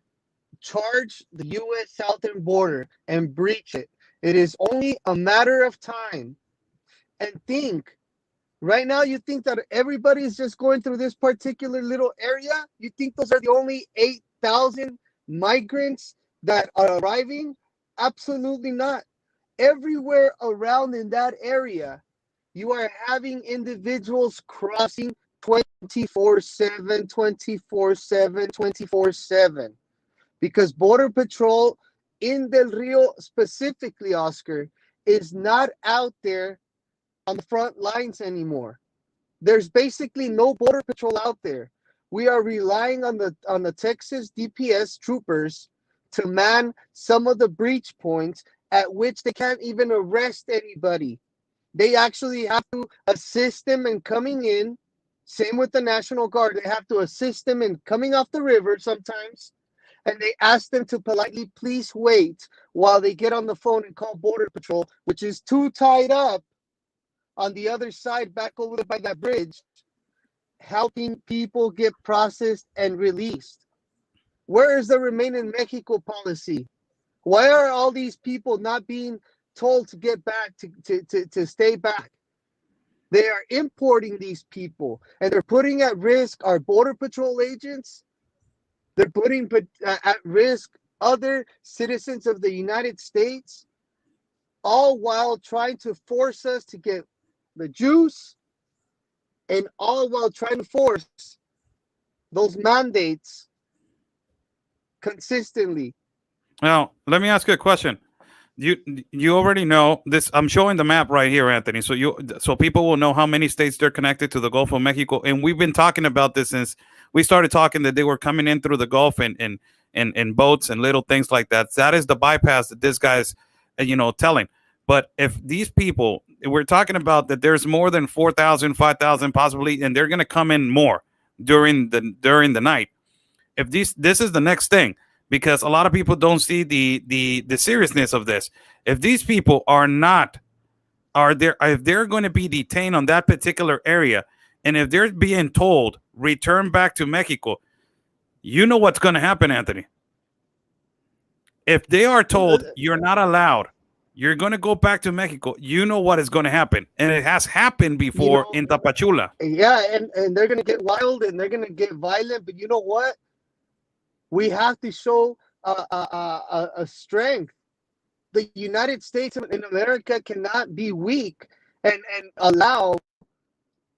charge the U.S. southern border and breach it. It is only a matter of time. And think, right now you think that everybody is just going through this particular little area? You think those are the only 8,000 migrants that are arriving? Absolutely not. Everywhere around in that area, you are having individuals crossing 24/7, 24/7, 24/7. Because Border Patrol in Del Rio specifically, Oscar, is not out there on the front lines anymore. There's basically no Border Patrol out there. We are relying on the Texas DPS troopers to man some of the breach points at which they can't even arrest anybody. They actually have to assist them in coming in. Same with the National Guard. They have to assist them in coming off the river sometimes. And they ask them to politely please wait while they get on the phone and call Border Patrol, which is too tied up on the other side back over by that bridge, helping people get processed and released. Where is the Remain in Mexico policy? Why are all these people not being told to get back, to stay back? They are importing these people, and they're putting at risk our Border Patrol agents. They're putting at risk other citizens of the United States, all while trying to force us to get the juice, and all while trying to force those mandates consistently.
Now, let me ask you a question. You already know this. I'm showing the map right here, Anthony. So people will know how many states they're connected to the Gulf of Mexico. And we've been talking about this since we started talking that they were coming in through the Gulf in boats and little things like that. That is the bypass that this guy's, telling. But if these people, we're talking about that there's more than 4,000, 5,000 possibly, and they're going to come in more during the night. If this is the next thing. Because a lot of people don't see the seriousness of this. If these people if they're going to be detained on that particular area, and if they're being told return back to Mexico, You know what's going to happen, Anthony. If they are told you're not allowed, you're going to go back to Mexico, you know what is going to happen. And it has happened before in Tapachula.
Yeah, and they're going to get wild and they're going to get violent. But you know what? We have to show a strength. The United States in America cannot be weak and allow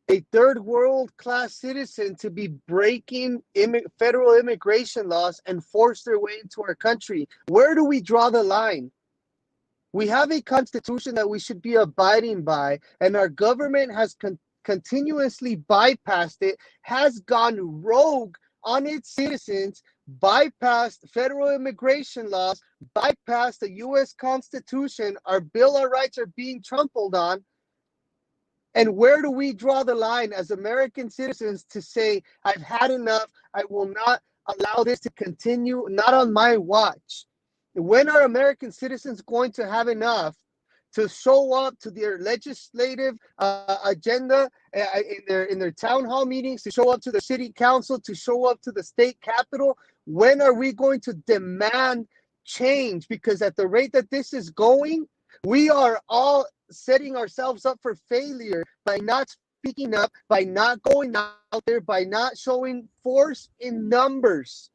a third world class citizen to be breaking federal immigration laws and force their way into our country. Where do we draw the line? We have a constitution that we should be abiding by, and our government has continuously bypassed it, has gone rogue on its citizens, bypassed federal immigration laws, bypassed the U.S. Constitution. Our Bill of Rights are being trampled on. And where do we draw the line as American citizens to say, I've had enough, I will not allow this to continue, not on my watch? When are American citizens going to have enough to show up to their legislative agenda in their town hall meetings, to show up to the city council, to show up to the state capitol? When are we going to demand change? Because at the rate that this is going, we are all setting ourselves up for failure by not speaking up, by not going out there, by not showing force in numbers.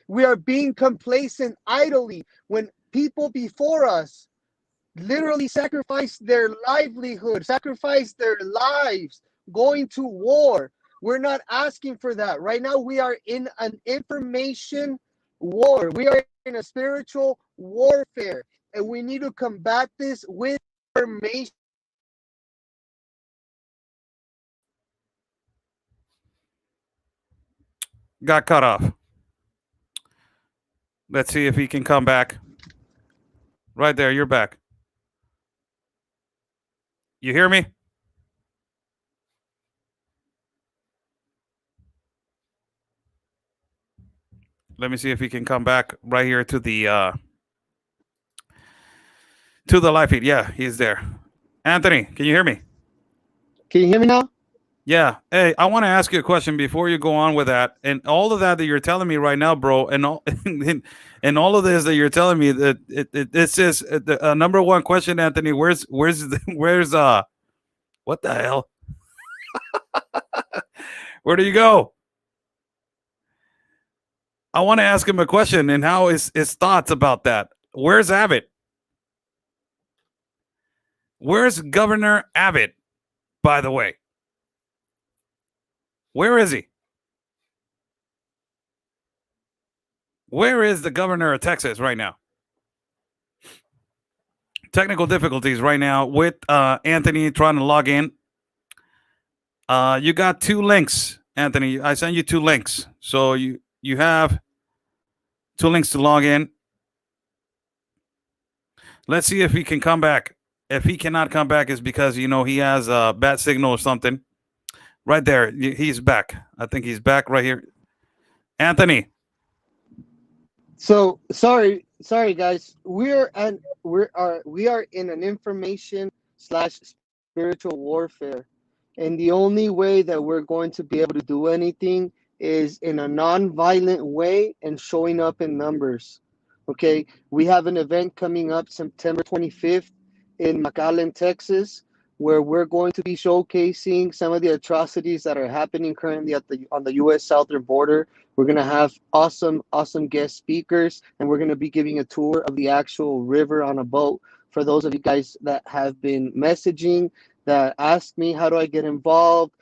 We are being complacent idly when people before us literally sacrificed their livelihood, sacrificed their lives going to war. We're not asking for that. Right now, we are in an information war. We are in a spiritual warfare, and we need to combat this with information.
Got cut off. Let's see if he can come back. Right there, you're back. You hear me? Let me see if he can come back right here to the live feed. Yeah, he's there. Anthony, can you hear me?
Can you hear me now?
Yeah. Hey, I want to ask you a question before you go on with that. And all of that you're telling me right now, bro, and all and all of this that you're telling me, that this is the number one question, Anthony. Where's what the hell? Where do you go? I want to ask him a question and how his thoughts about that. Where's Abbott? Where's Governor Abbott, by the way? Where is he? Where is the governor of Texas right now? Technical difficulties right now with Anthony trying to log in. You got 2 links, Anthony. I sent you 2 links. So you have 2 links to log in. Let's see if he can come back. If he cannot come back, it's because, he has a bad signal or something. Right there, he's back. I think he's back right here. Anthony.
So sorry guys. We are in an information / spiritual warfare. And the only way that we're going to be able to do anything is in a non-violent way and showing up in numbers. Okay, we have an event coming up September 25th in McAllen, Texas, where we're going to be showcasing some of the atrocities that are happening currently on the U.S. southern border. We're going to have awesome guest speakers, and we're going to be giving a tour of the actual river on a boat. For those of you guys that have been messaging, that ask me, how do I get involved?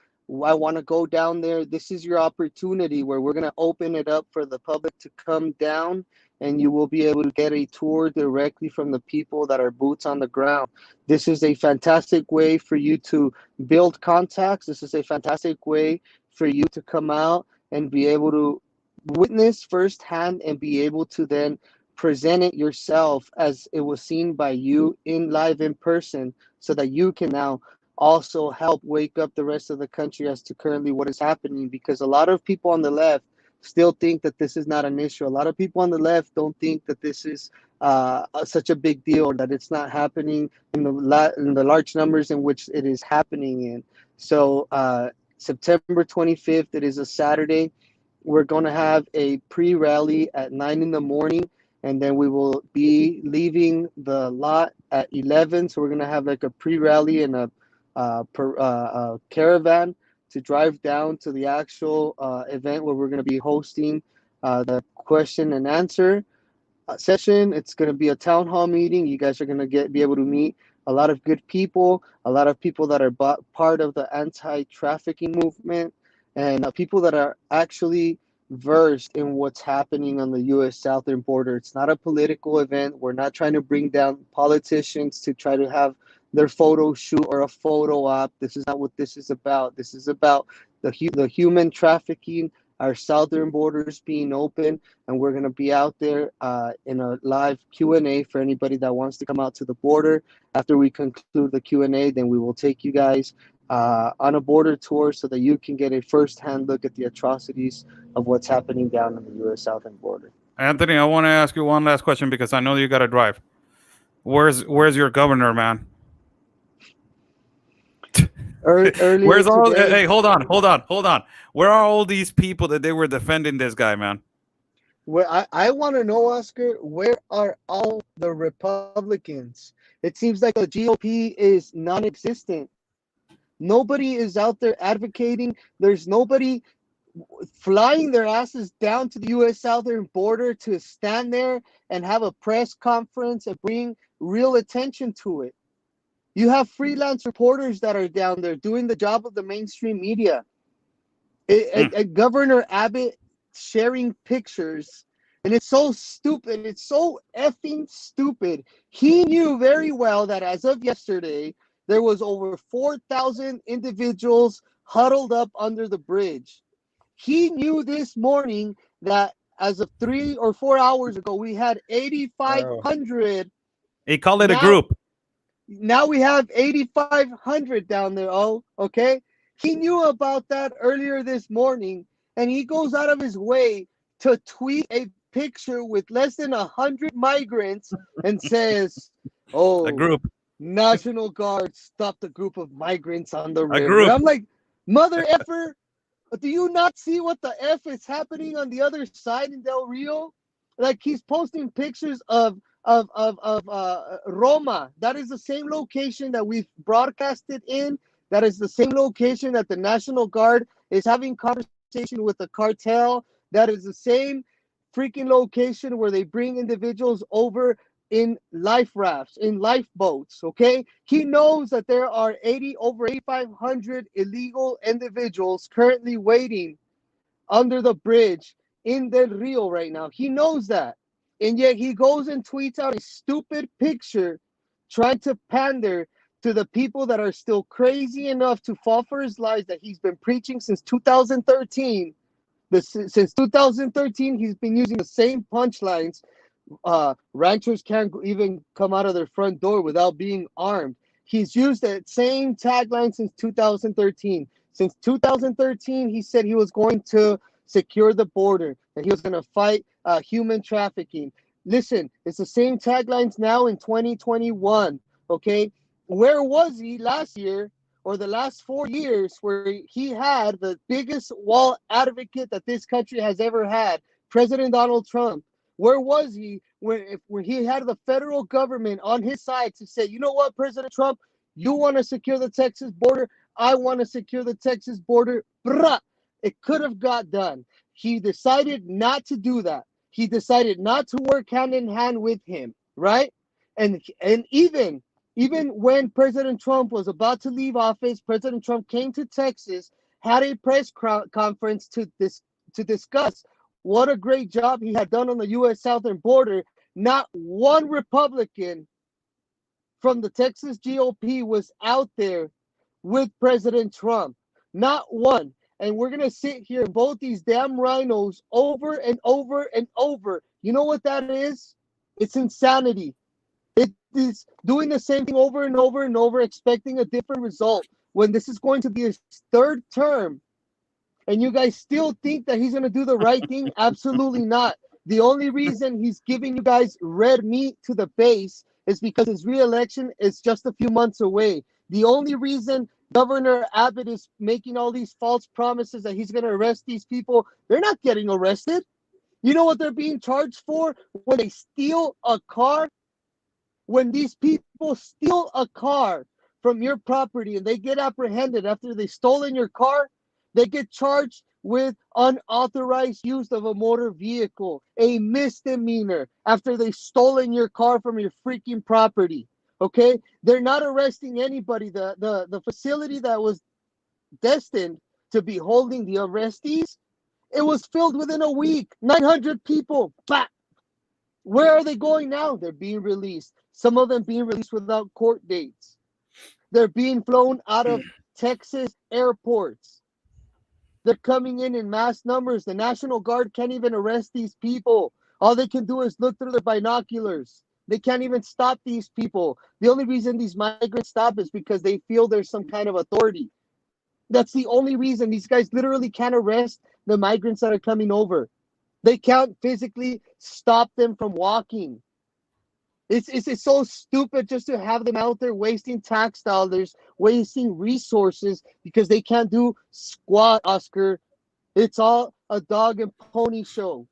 I want to go down there. This is your opportunity where we're going to open it up for the public to come down, and you will be able to get a tour directly from the people that are boots on the ground. This is a fantastic way for you to build contacts. This is a fantastic way for you to come out and be able to witness firsthand and be able to then present it yourself as it was seen by you in live in person, so that you can now also help wake up the rest of the country as to currently what is happening. Because a lot of people on the left still think that this is not an issue. A lot of people on the left don't think that this is such a big deal, or that it's not happening in the large numbers in which it is happening in. So September 25th, it is a Saturday. We're going to have a pre-rally at 9 in the morning, and then we will be leaving the lot at 11. So we're going to have like a pre-rally and a caravan to drive down to the actual event where we're going to be hosting the question and answer session. It's going to be a town hall meeting. You guys are going to be able to meet a lot of good people, a lot of people that are part of the anti-trafficking movement, and people that are actually versed in what's happening on the U.S. southern border. It's not a political event. We're not trying to bring down politicians to try to have their photo shoot or a photo op. This is not what this is about. This is about the human trafficking, our southern borders being open, and we're going to be out there in a live Q&A for anybody that wants to come out to the border. After we conclude the Q&A, then we will take you guys on a border tour so that you can get a first-hand look at the atrocities of what's happening down on the U.S. southern border.
Anthony, I want to ask you one last question because I know you got to drive. Where's your governor, man?
Earlier
Where's all?
today,
Hey, hold on. Where are all these people that they were defending this guy, man?
where I want to know, Oscar, where are all the Republicans? It seems like the GOP is non-existent. Nobody is out there advocating. There's nobody flying their asses down to the U.S. southern border to stand there and have a press conference and bring real attention to it. You have freelance reporters that are down there doing the job of the mainstream media. Governor Abbott sharing pictures, and it's so stupid. It's so effing stupid. He knew very well that as of yesterday, there was over 4,000 individuals huddled up under the bridge. He knew this morning that as of 3 or 4 hours ago, we had 8,500.
He called it a group.
Now we have 8,500 down there. Oh, okay. He knew about that earlier this morning, and he goes out of his way to tweet a picture with less than 100 migrants and says, "Oh,
A group.
National Guard stopped a group of migrants on the river."
group.
I'm like, mother effer, do you not see what the F is happening on the other side in Del Rio? Like, he's posting pictures of Roma. That is the same location that we've broadcasted in. That is the same location that the National Guard is having conversation with the cartel. That is the same freaking location where they bring individuals over in life rafts, in lifeboats, okay? He knows that there are over 8,500 illegal individuals currently waiting under the bridge in Del Rio right now. He knows that. And yet he goes and tweets out a stupid picture trying to pander to the people that are still crazy enough to fall for his lies that he's been preaching since 2013. Since 2013, he's been using the same punchlines. Ranchers can't even come out of their front door without being armed. He's used that same tagline since 2013. Since 2013, he said he was going to secure the border, that he was going to fight human trafficking. Listen, it's the same taglines now in 2021, okay? Where was he last year or the last 4 years where he had the biggest wall advocate that this country has ever had, President Donald Trump? Where was he when he had the federal government on his side to say, you know what, President Trump, you want to secure the Texas border, I want to secure the Texas border. Bruh, it could have got done. He decided not to do that. He decided not to work hand in hand with him, right? And even when President Trump was about to leave office, President Trump came to Texas, had a press conference to discuss what a great job he had done on the U.S. southern border. Not one Republican from the Texas GOP was out there with President Trump. Not one. And we're going to sit here and vote these damn rhinos over and over and over. You know what that is? It's insanity. It is doing the same thing over and over and over, expecting a different result when this is going to be his third term. And you guys still think that he's going to do the right thing? Absolutely not. The only reason he's giving you guys red meat to the base is because his re-election is just a few months away. The only reason Governor Abbott is making all these false promises that he's going to arrest these people. They're not getting arrested. You know what they're being charged for when they steal a car? When these people steal a car from your property and they get apprehended after they've stolen your car, they get charged with unauthorized use of a motor vehicle, a misdemeanor, after they've stolen your car from your freaking property. Okay? They're not arresting anybody. The facility that was destined to be holding the arrestees, it was filled within a week. 900 people. Bah! Where are they going now? They're being released. Some of them being released without court dates. They're being flown out of Texas airports. They're coming in mass numbers. The National Guard can't even arrest these people. All they can do is look through their binoculars. They can't even stop these people. The only reason these migrants stop is because they feel there's some kind of authority. That's the only reason. These guys literally can't arrest the migrants that are coming over. They can't physically stop them from walking. It's so stupid just to have them out there wasting tax dollars, wasting resources because they can't do squat, Oscar. It's all a dog and pony show.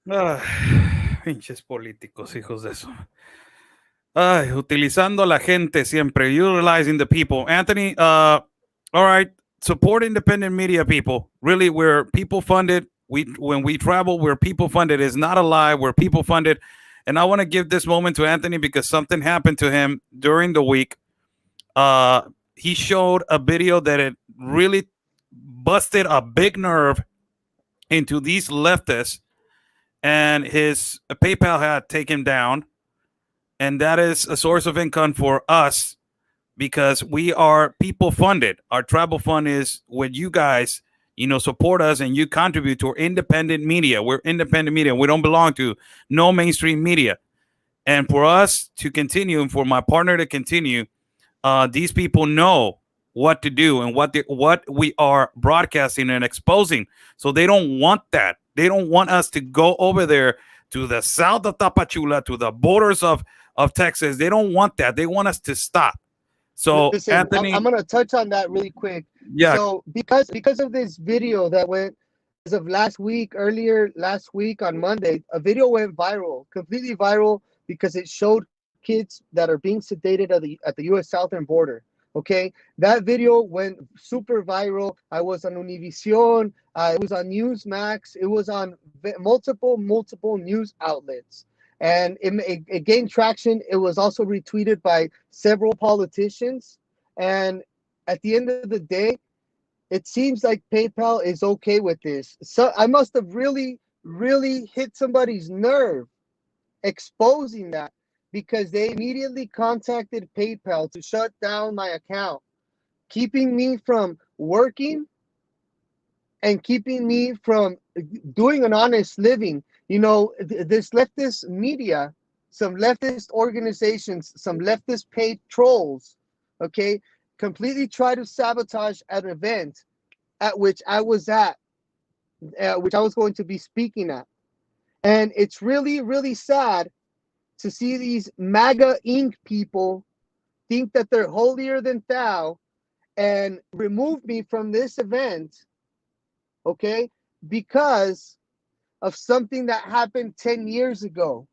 Pinches políticos, hijos de eso. Ay, utilizando a la gente siempre, utilizing the people. Anthony, all right, support independent media, people. Really, we're people funded. When we travel, we're people funded. It's not a lie. We're people funded. And I want to give this moment to Anthony because something happened to him during the week. He showed a video that it really busted a big nerve into these leftists, and his PayPal had taken down. And that is a source of income for us because we are people funded. Our travel fund is when you guys, support us and you contribute to our independent media. We're independent media. We don't belong to no mainstream media. And for us to continue and for my partner to continue, these people know what to do and what we are broadcasting and exposing. So they don't want that. They don't want us to go over there to the south of Tapachula, to the borders of Texas. They don't want that. They want us to stop. So
listen,
Anthony,
I'm going to touch on that really quick.
Yeah.
So because of this video that went as of earlier last week on Monday, a video went viral, completely viral, because it showed kids that are being sedated at the U.S. southern border. Okay, that video went super viral. I was on Univision. It was on Newsmax. It was on multiple news outlets. And it gained traction. It was also retweeted by several politicians. And at the end of the day, it seems like PayPal is okay with this. So I must have really, really hit somebody's nerve exposing that, because they immediately contacted PayPal to shut down my account, keeping me from working and keeping me from doing an honest living. This leftist media, some leftist organizations, some leftist paid trolls, okay, completely try to sabotage an event at which I was which I was going to be speaking at. And it's really, really sad to see these MAGA Inc. people think that they're holier than thou and remove me from this event, okay, because of something that happened 10 years ago.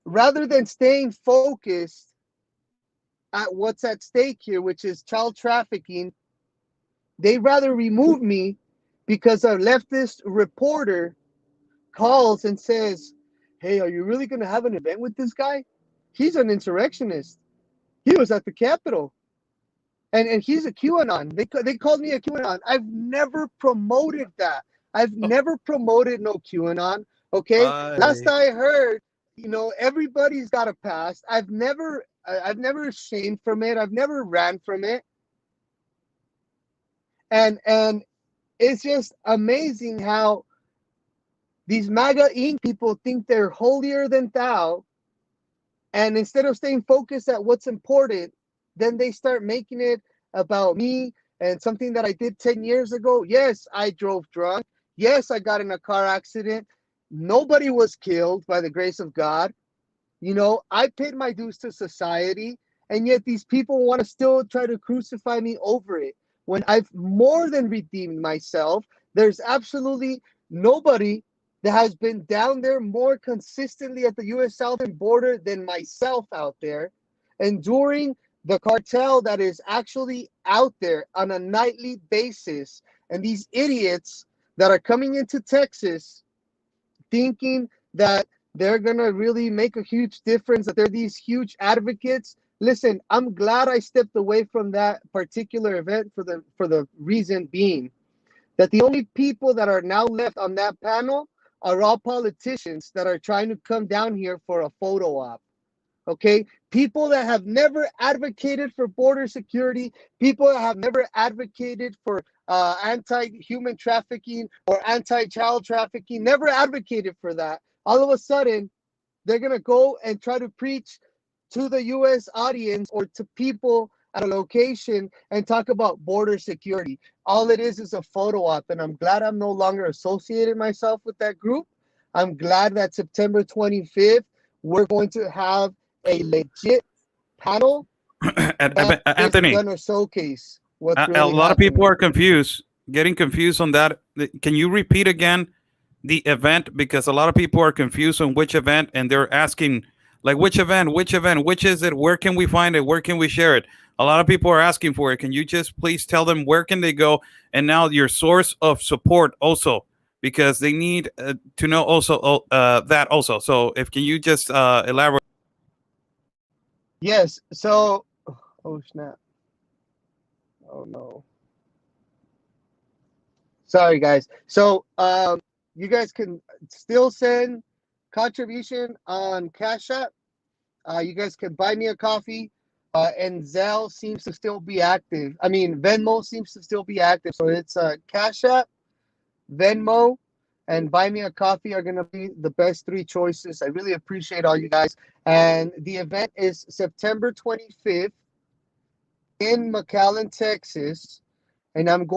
Rather than staying focused at what's at stake here, which is child trafficking, they rather remove me because a leftist reporter calls and says, "Hey, are you really going to have an event with this guy? He's an insurrectionist. He was at the Capitol. And he's a QAnon." They called me a QAnon. I've never promoted that. I've never promoted no QAnon. Okay? Last I heard, everybody's got a past. I've never shamed from it. I've never ran from it. And it's just amazing how these MAGA Inc. people think they're holier than thou, and instead of staying focused at what's important, then they start making it about me and something that I did 10 years ago. Yes, I drove drunk. Yes, I got in a car accident. Nobody was killed by the grace of God. I paid my dues to society, and yet these people want to still try to crucify me over it. When I've more than redeemed myself, there's absolutely nobody that has been down there more consistently at the U.S. southern border than myself out there, enduring the cartel that is actually out there on a nightly basis. And these idiots that are coming into Texas thinking that they're going to really make a huge difference, that they're these huge advocates. Listen, I'm glad I stepped away from that particular event for the reason being that the only people that are now left on that panel are all politicians that are trying to come down here for a photo op. Okay? People that have never advocated for border security, people that have never advocated for anti-human trafficking or anti-child trafficking, never advocated for that. All of a sudden, they're going to go and try to preach to the U.S. audience or to people at a location and talk about border security. All it is a photo op, and I'm glad I'm no longer associated myself with that group. I'm glad that September 25th, we're going to have a legit panel that
Anthony,
is going to showcase what's really
a lot of people
happening.
are confused, getting confused on that. Can you repeat again the event? Because a lot of people are confused on which event, and they're asking, like, which event, which is it? Where can we find it? Where can we share it? A lot of people are asking for it. Can you just please tell them where can they go? And now your source of support also, because they need to know also that also. So if can you just elaborate?
Yes. So, oh snap. Oh no. Sorry, guys. So, you guys can still send contribution on Cash App. You guys can buy me a coffee. And Zelle seems to still be active. I mean, Venmo seems to still be active. So it's Cash App, Venmo, and Buy Me a Coffee are going to be the best three choices. I really appreciate all you guys. And the event is September 25th in McAllen, Texas. And I've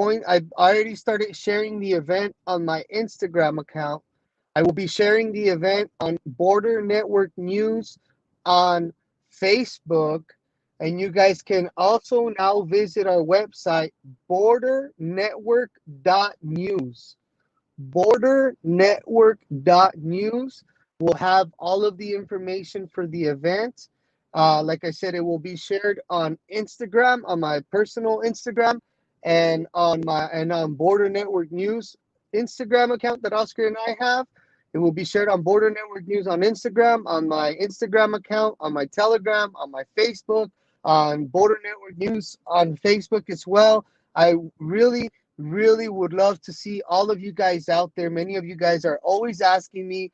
already started sharing the event on my Instagram account. I will be sharing the event on Border Network News on Facebook. And you guys can also now visit our website, bordernetwork.news. Bordernetwork.news will have all of the information for the event. Like I said, it will be shared on Instagram, on my personal Instagram, and on Border Network News Instagram account that Oscar and I have. It will be shared on Border Network News on Instagram, on my Instagram account, on my Telegram, on my Facebook, on Border Network News on Facebook as well. I really would love to see all of you guys out there. Many of you guys are always asking me,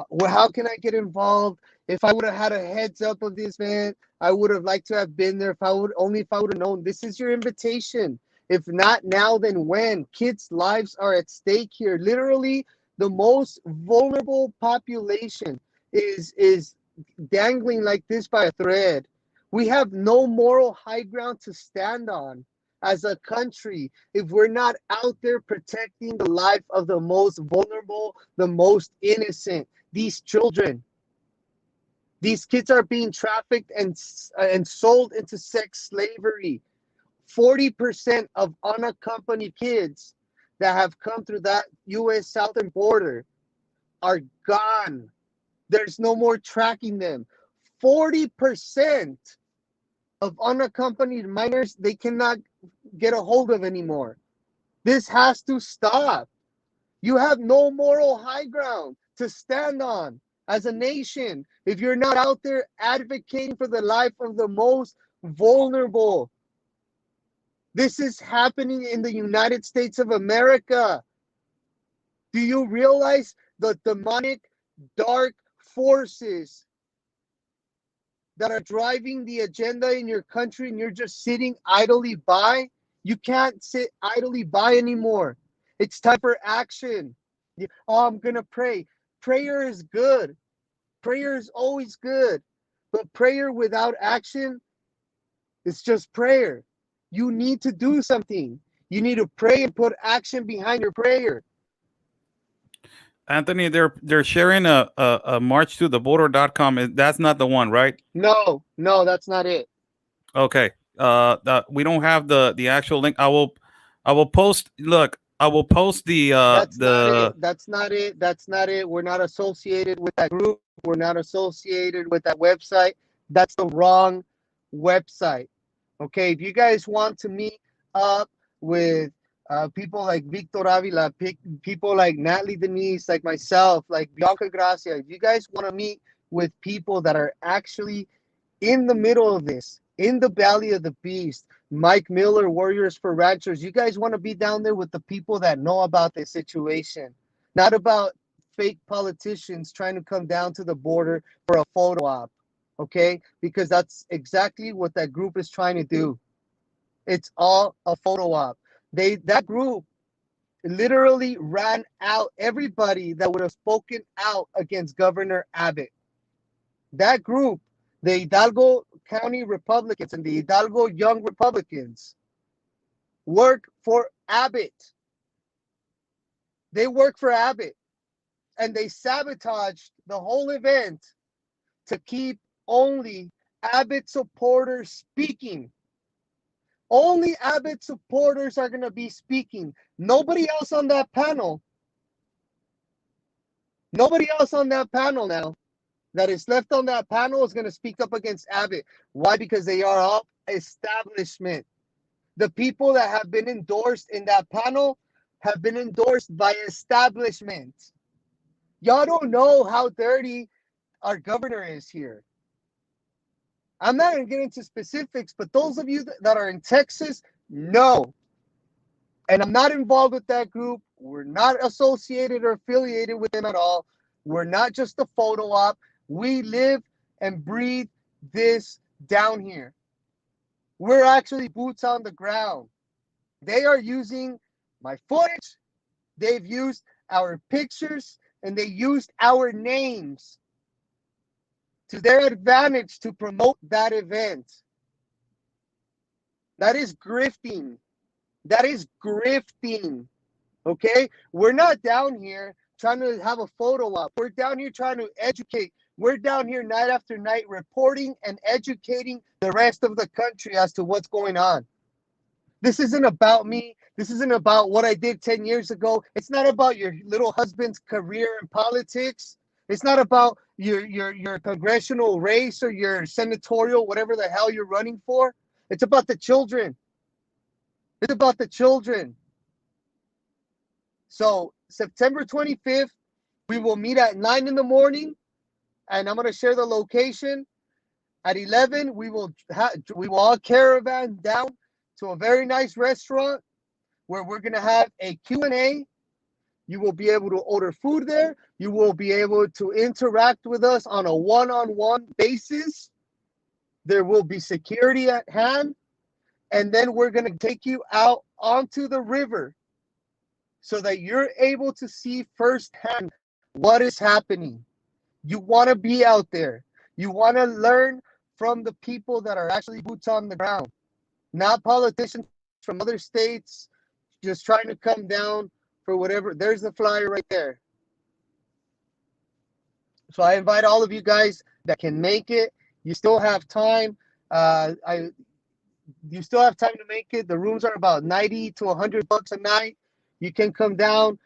well, how can I get involved? If I would have had a heads up of this event, I would have liked to have been there. If I would have known. This is your invitation. If not now, then when? Kids' lives are at stake here. Literally, the most vulnerable population is dangling like this by a thread. We have no moral high ground to stand on as a country if we're not out there protecting the life of the most vulnerable, the most innocent, these children. These kids are being trafficked and sold into sex slavery. 40% of unaccompanied kids that have come through that U.S. southern border are gone. There's no more tracking them. 40% of unaccompanied minors they cannot get a hold of anymore. This has to stop. You have no moral high ground to stand on as a nation if you're not out there advocating for the life of the most vulnerable. This is happening in the United States of America. Do you realize the demonic, dark forces that are driving the agenda in your country and you're just sitting idly by? You can't sit idly by anymore. It's time for action. Oh, I'm going to pray. Prayer is good. Prayer is always good. But prayer without action is just prayer. You need to do something. You need to pray and put action behind your prayer.
Anthony, they're sharing a march to the border.com. That's not the one, right?
No, that's not it.
Okay. We don't have the actual link. I will post. Look, I will post
That's not
the.
it. That's not it. That's not it. We're not associated with that group. We're not associated with that website. That's the wrong website. Okay. If you guys want to meet up with people like Victor Avila, people like Natalie Denise, like myself, like Bianca Gracia, if you guys want to meet with people that are actually in the middle of this, in the belly of the beast, Mike Miller, Warriors for Ranchers, you guys want to be down there with the people that know about this situation, not about fake politicians trying to come down to the border for a photo op, okay? Because that's exactly what that group is trying to do. It's all a photo op. That group literally ran out everybody that would have spoken out against Governor Abbott. That group, the Hidalgo County Republicans and the Hidalgo Young Republicans, work for Abbott. They work for Abbott. And they sabotaged the whole event to keep only Abbott supporters speaking. Only Abbott supporters are going to be speaking. Nobody else on that panel. Nobody else on that panel now that is left on that panel is going to speak up against Abbott. Why? Because they are all establishment. The people that have been endorsed in that panel have been endorsed by establishment. Y'all don't know how dirty our governor is here. I'm not going to get into specifics, but those of you that are in Texas know. And I'm not involved with that group. We're not associated or affiliated with them at all. We're not just a photo op. We live and breathe this down here. We're actually boots on the ground. They are using my footage. They've used our pictures and they used our names to their advantage to promote that event. That is grifting. That is grifting. Okay? We're not down here trying to have a photo op. We're down here trying to educate. We're down here night after night reporting and educating the rest of the country as to what's going on. This isn't about me. This isn't about what I did 10 years ago. It's not about your little husband's career in politics. It's not about your congressional race or your senatorial, whatever the hell you're running for. It's about the children. It's about the children. So September 25th, we will meet at 9 in the morning, and I'm going to share the location. At 11, we will all caravan down to a very nice restaurant where we're going to have a Q&A. You will be able to order food there. You will be able to interact with us on a one-on-one basis. There will be security at hand. And then we're going to take you out onto the river so that you're able to see firsthand what is happening. You want to be out there. You want to learn from the people that are actually boots on the ground, not politicians from other states just trying to come down for whatever. There's the flyer right there. So I invite all of you guys that can make it. You still have time. You still have time to make it. The rooms are about $90 to $100 a night. You can come down.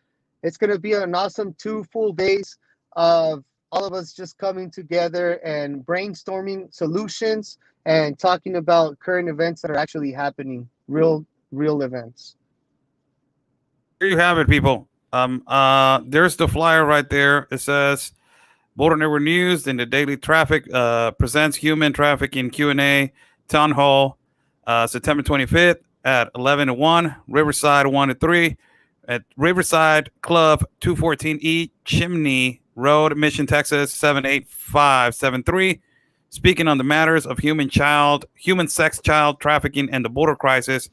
It's going to be an awesome 2 full days of all of us just coming together and brainstorming solutions and talking about current events that are actually happening, real events.
Here you have it, people. There's the flyer right there. It says Border Network News and the Daily Traffic presents Human Trafficking Q&A Town Hall, September 25th at 11 to 1, Riverside 1 to 3, at Riverside Club 214E, Chimney Road, Mission, Texas 78573. Speaking on the matters of human sex child trafficking and the border crisis.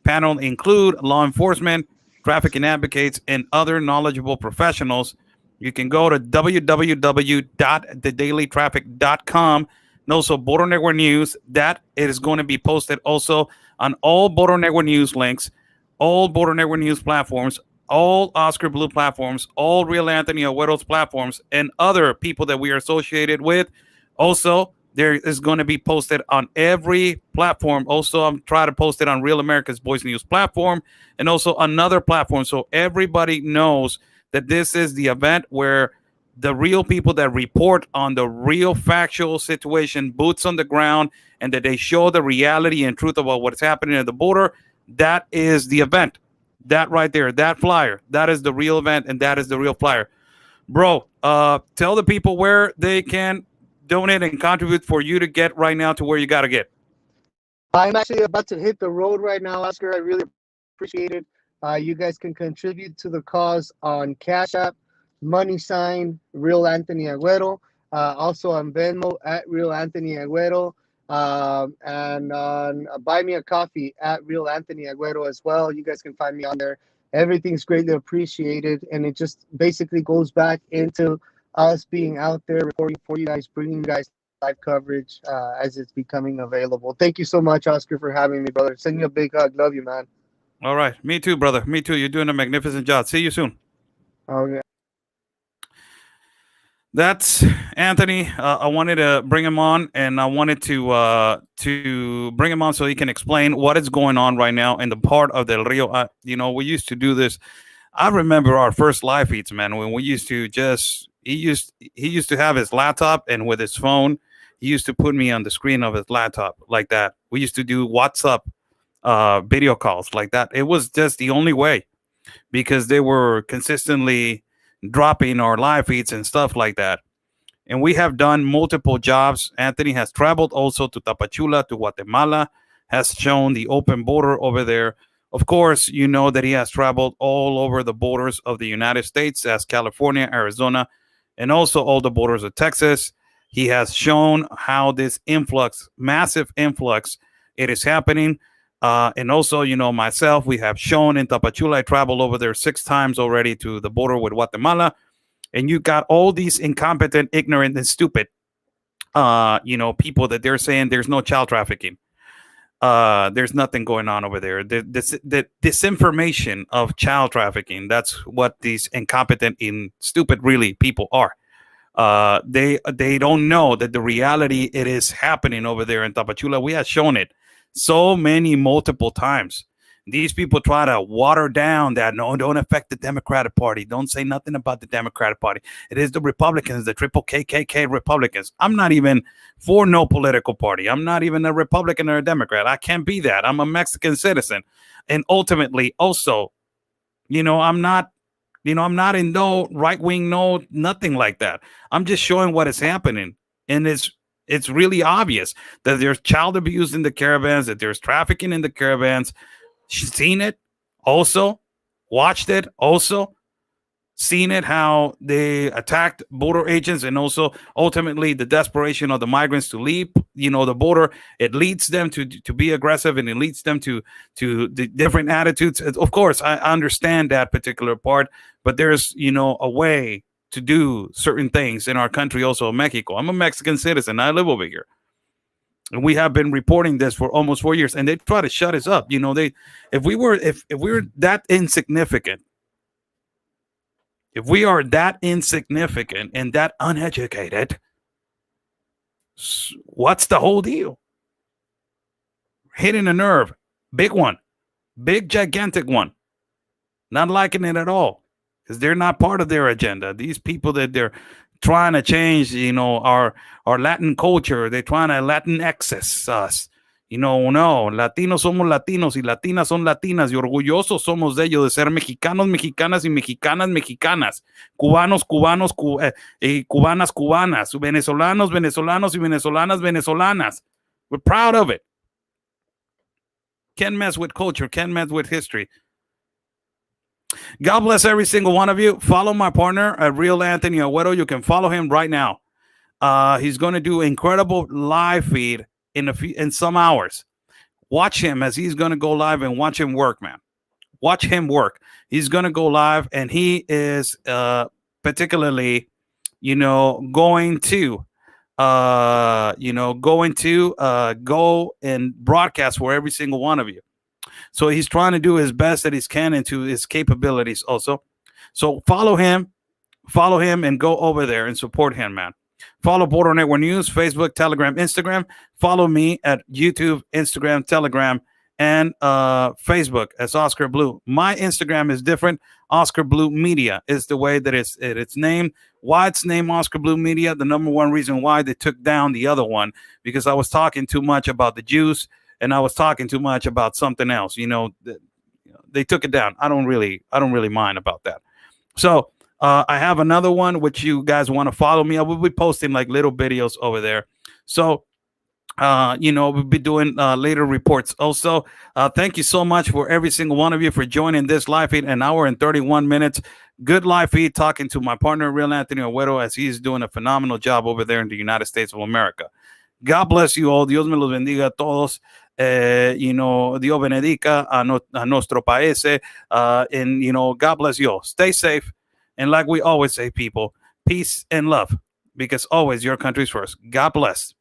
Panel include law enforcement, trafficking advocates, and other knowledgeable professionals. You can go to www.thedailytraffic.com and also Border Network News. That it is going to be posted also on all Border Network News links, all Border Network News platforms, all Oscar Blue platforms, all Real Anthony Agüero's platforms, and other people that we are associated with. Also, There is going to be posted on every platform. Also, I'm trying to post it on Real America's Voice News platform and also another platform, so everybody knows that this is the event where the real people that report on the real factual situation, boots on the ground, and that they show the reality and truth about what's happening at the border. That is the event. That right there, that flyer, that is the real event, and that is the real flyer. Bro, tell the people where they can donate and contribute for you to get right now to where you got to get.
I'm actually about to hit the road right now, Oscar. I really appreciate it. You guys can contribute to the cause on Cash App, money sign, Real Anthony Agüero. Also on Venmo at Real Anthony Agüero. And on Buy Me a Coffee at Real Anthony Agüero as well. You guys can find me on there. Everything's greatly appreciated. And it just basically goes back into us being out there reporting for you guys, bringing you guys live coverage as it's becoming available. Thank you so much, Oscar, for having me, brother. Send you a big hug. Love you, man.
All right. Me too, brother. Me too. You're doing a magnificent job. See you soon.
Okay.
That's Anthony. I wanted to bring him on, and I wanted to bring him on so he can explain what is going on right now in the part of Del Rio. We used to do this. I remember our first live feeds, man, when we used to just he used to have his laptop, and with his phone, he used to put me on the screen of his laptop like that. We used to do WhatsApp video calls like that. It was just the only way, because they were consistently dropping our live feeds and stuff like that. And we have done multiple jobs. Anthony has traveled also to Tapachula, to Guatemala, has shown the open border over there. Of course, you know that he has traveled all over the borders of the United States, as California, Arizona, and also all the borders of Texas. He has shown how this influx, massive influx, it is happening. And also, myself, we have shown in Tapachula. I traveled over there 6 times already to the border with Guatemala. And you got all these incompetent, ignorant, and stupid, people that they're saying there's no child trafficking. There's nothing going on over there. The disinformation of child trafficking, that's what these incompetent and stupid, really, people are. They don't know that the reality, it is happening over there in Tapachula. We have shown it so many multiple times. These people try to water down that. No, don't affect the Democratic Party. Don't say nothing about the Democratic Party. It is the Republicans, the triple KKK Republicans. I'm not even for no political party. I'm not even a Republican or a Democrat. I can't be that. I'm a Mexican citizen. And ultimately, also, I'm not in no right wing, no nothing like that. I'm just showing what is happening. And it's really obvious that there's child abuse in the caravans, that there's trafficking in the caravans. Seen it, also watched it, also seen it, how they attacked border agents, and also ultimately the desperation of the migrants to leave, the border. It leads them to be aggressive, and it leads them to the different attitudes. Of course, I understand that particular part, but there's a way to do certain things in our country, also in Mexico. I'm a Mexican citizen. I live over here. And we have been reporting this for almost 4 years, and they try to shut us up. If we were that insignificant, if we are that insignificant and that uneducated, what's the whole deal? Hitting a nerve, big one, big gigantic one. Not liking it at all, because they're not part of their agenda. These people that they're trying to change, our Latin culture. They're trying to Latin access us. No, latinos somos latinos y latinas son latinas, y orgullosos somos de ello, de ser mexicanos, mexicanas y mexicanas, mexicanas, cubanos, cubanos, cubanas, cubanas, venezolanos, venezolanos y venezolanas, venezolanas. We're proud of it. Can't mess with culture, can't mess with history. God bless every single one of you. Follow my partner at Real Anthony Agüero. You can follow him right now. He's going to do incredible live feed in some hours. Watch him as he's going to go live, and watch him work, man. Watch him work. He's going to go live, and he is particularly, going to go and broadcast for every single one of you. So he's trying to do his best that he can into his capabilities also. So follow him and go over there and support him, man. Follow Border Network News, Facebook, Telegram, Instagram. Follow me at YouTube, Instagram, Telegram, and Facebook as Oscar Blue. My Instagram is different. Oscar Blue Media is the way that it's named. Why it's named Oscar Blue Media? The number one reason why they took down the other one, because I was talking too much about the Jews and I was talking too much about something else. They took it down. I don't really mind about that. So I have another one which you guys want to follow me. I will be posting like little videos over there. So we'll be doing later reports also. Thank you so much for every single one of you for joining this live feed, an hour and 31 minutes. Good live feed, talking to my partner, Real Anthony Agüero, as he's doing a phenomenal job over there in the United States of America. God bless you all. Dios me los bendiga a todos. Dios benedica a nuestro país. And, God bless you all. Stay safe. And like we always say, people, peace and love, because always your country's first. God bless.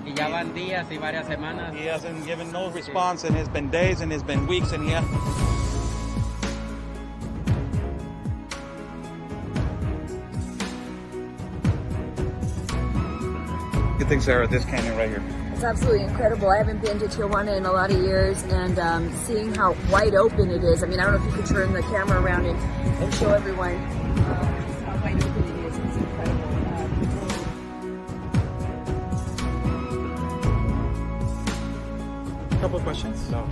Y ya van días y varias semanas.
He hasn't given no response, and it's been days and it's been weeks, and yeah. Good thing, Sarah, this canyon right here.
It's absolutely incredible. I haven't been to Tijuana in a lot of years, and seeing how wide open it is. I mean, I don't know if you could turn the camera around and show everyone how wide open it is. It's incredible.
A couple of questions. So.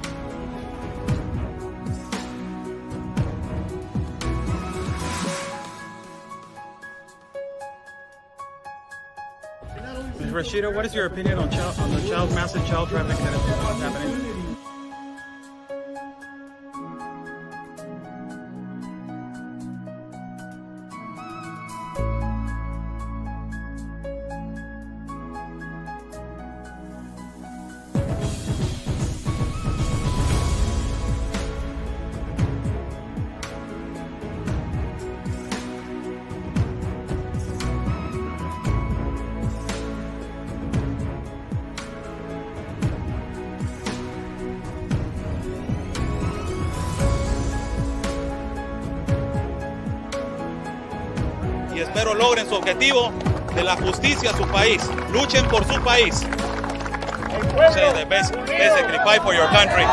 Ms. Rashida, what is your opinion on the massive child trafficking that is happening? Y espero logren su objetivo de la justicia a su país. Luchen por su país. Say the best, basically fight for your country.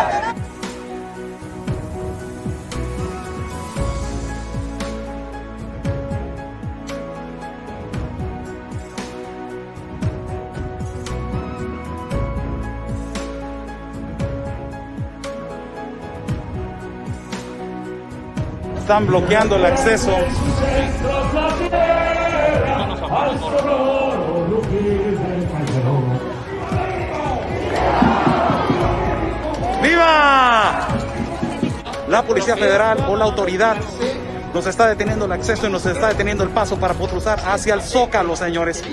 Están bloqueando el acceso. ¡Viva! La Policía Federal o la autoridad nos está deteniendo el acceso y nos está deteniendo el paso para cruzar hacia el Zócalo, señores.